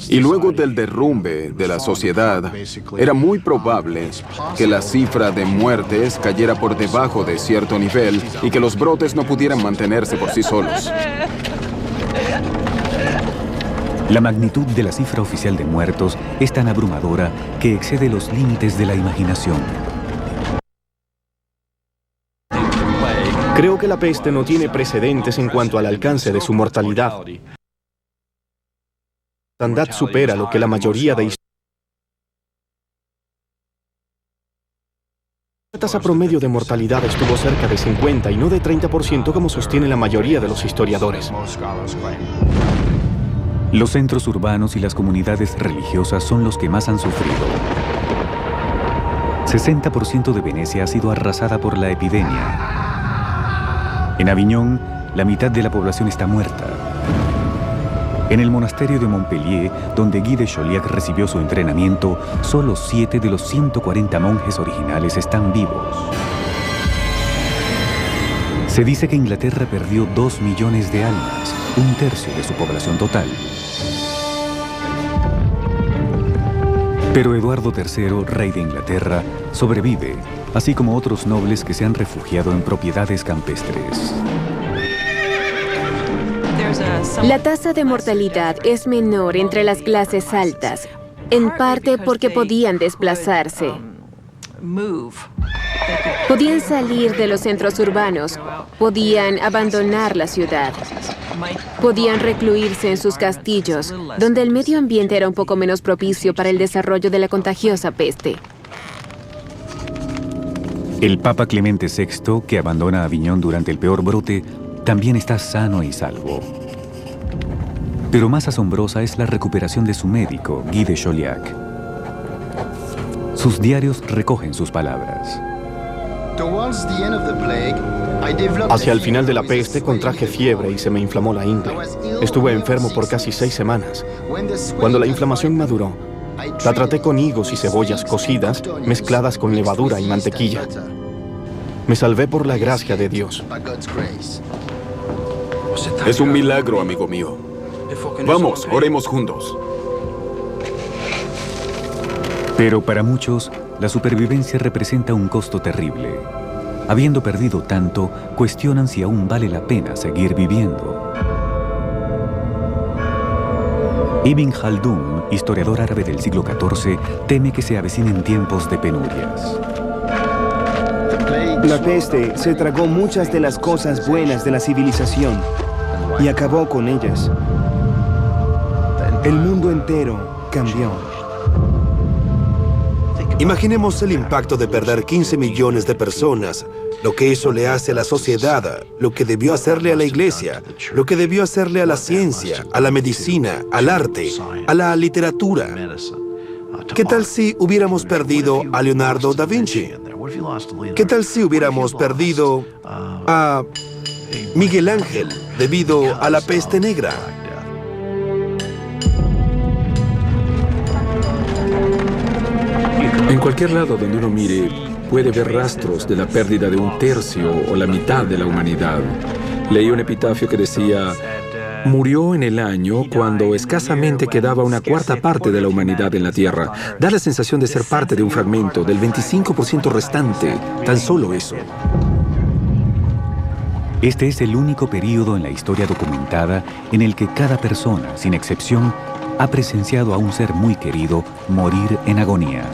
y luego del derrumbe de la sociedad, era muy probable que la cifra de muertes cayera por debajo de cierto nivel y que los brotes no pudieran mantenerse por sí solos. La magnitud de la cifra oficial de muertos es tan abrumadora que excede los límites de la imaginación. Creo que la peste no tiene precedentes en cuanto al alcance de su mortalidad. La mortandad supera lo que la mayoría de La tasa promedio de mortalidad estuvo cerca de 50 y no de 30% como sostiene la mayoría de los historiadores. Los centros urbanos y las comunidades religiosas son los que más han sufrido. 60% de Venecia ha sido arrasada por la epidemia. En Aviñón, la mitad de la población está muerta. En el monasterio de Montpellier, donde Guy de Chauliac recibió su entrenamiento, solo 7 de los 140 monjes originales están vivos. Se dice que Inglaterra perdió 2 millones de almas, 1/3 de su población total. Pero Eduardo III, rey de Inglaterra, sobrevive, así como otros nobles que se han refugiado en propiedades campestres. La tasa de mortalidad es menor entre las clases altas, en parte porque podían desplazarse. Podían salir de los centros urbanos, podían abandonar la ciudad, podían recluirse en sus castillos, donde el medio ambiente era un poco menos propicio para el desarrollo de la contagiosa peste. El Papa Clemente VI, que abandona Aviñón durante el peor brote, también está sano y salvo. Pero más asombrosa es la recuperación de su médico, Guy de Chauliac. Sus diarios recogen sus palabras. Hacia el final de la peste contraje fiebre y se me inflamó la ingle. Estuve enfermo por casi 6 semanas. Cuando la inflamación maduró, la traté con higos y cebollas cocidas mezcladas con levadura y mantequilla. Me salvé por la gracia de Dios. Es un milagro, amigo mío. Vamos, oremos juntos. Pero para muchos, la supervivencia representa un costo terrible. Habiendo perdido tanto, cuestionan si aún vale la pena seguir viviendo. Ibn Khaldun, historiador árabe del siglo XIV, teme que se avecinen tiempos de penurias. La peste se tragó muchas de las cosas buenas de la civilización y acabó con ellas. El mundo entero cambió. Imaginemos el impacto de perder 15 millones de personas, lo que eso le hace a la sociedad, lo que debió hacerle a la iglesia, lo que debió hacerle a la ciencia, a la medicina, al arte, a la literatura. ¿Qué tal si hubiéramos perdido a Leonardo da Vinci? ¿Qué tal si hubiéramos perdido a Miguel Ángel debido a la peste negra? En cualquier lado donde uno mire, puede ver rastros de la pérdida de 1/3 o la mitad de la humanidad. Leí un epitafio que decía: murió en el año cuando escasamente quedaba 1/4 parte de la humanidad en la Tierra. Da la sensación de ser parte de un fragmento del 25% restante, tan solo eso. Este es el único período en la historia documentada en el que cada persona, sin excepción, ha presenciado a un ser muy querido morir en agonía.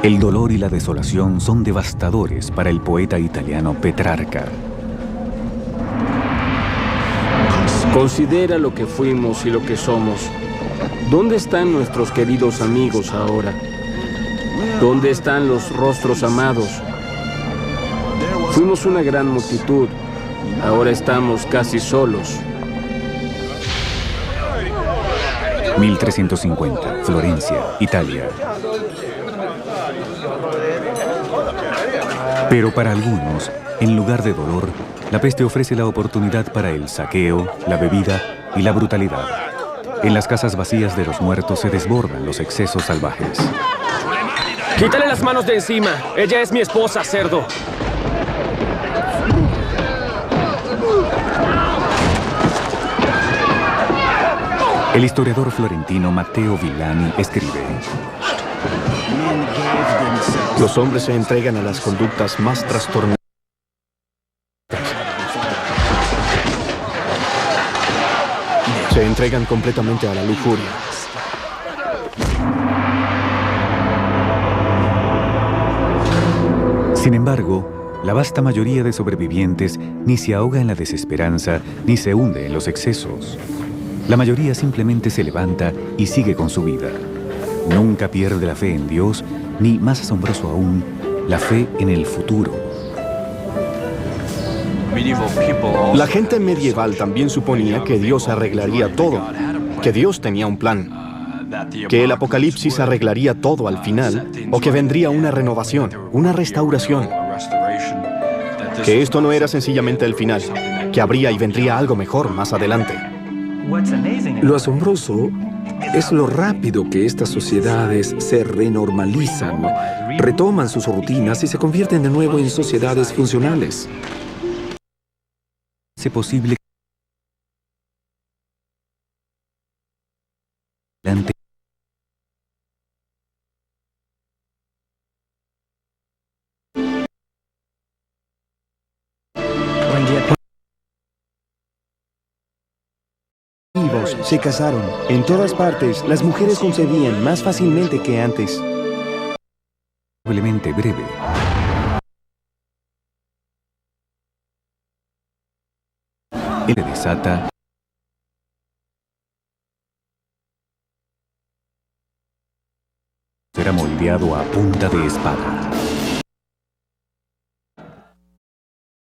El dolor y la desolación son devastadores para el poeta italiano Petrarca. Considera lo que fuimos y lo que somos. ¿Dónde están nuestros queridos amigos ahora? ¿Dónde están los rostros amados? Fuimos una gran multitud. Ahora estamos casi solos. 1350, Florencia, Italia. Pero para algunos, en lugar de dolor, la peste ofrece la oportunidad para el saqueo, la bebida y la brutalidad. En las casas vacías de los muertos se desbordan los excesos salvajes. ¡Quítale las manos de encima! ¡Ella es mi esposa, cerdo! El historiador florentino Matteo Villani escribe: Los hombres se entregan a las conductas más trastornadas. Se entregan completamente a la lujuria. Sin embargo, la vasta mayoría de sobrevivientes ni se ahoga en la desesperanza ni se hunde en los excesos. La mayoría simplemente se levanta y sigue con su vida. Nunca pierde la fe en Dios, ni, más asombroso aún, la fe en el futuro. La gente medieval también suponía que Dios arreglaría todo, que Dios tenía un plan, que el apocalipsis arreglaría todo al final, o que vendría una renovación, una restauración. Que esto no era sencillamente el final, que habría y vendría algo mejor más adelante. Lo asombroso es lo rápido que estas sociedades se renormalizan, retoman sus rutinas y se convierten de nuevo en sociedades funcionales. ¿Es posible que se casaron? En todas partes, las mujeres concebían más fácilmente que antes. probablemente breve? Él desata será moldeado a punta de espada.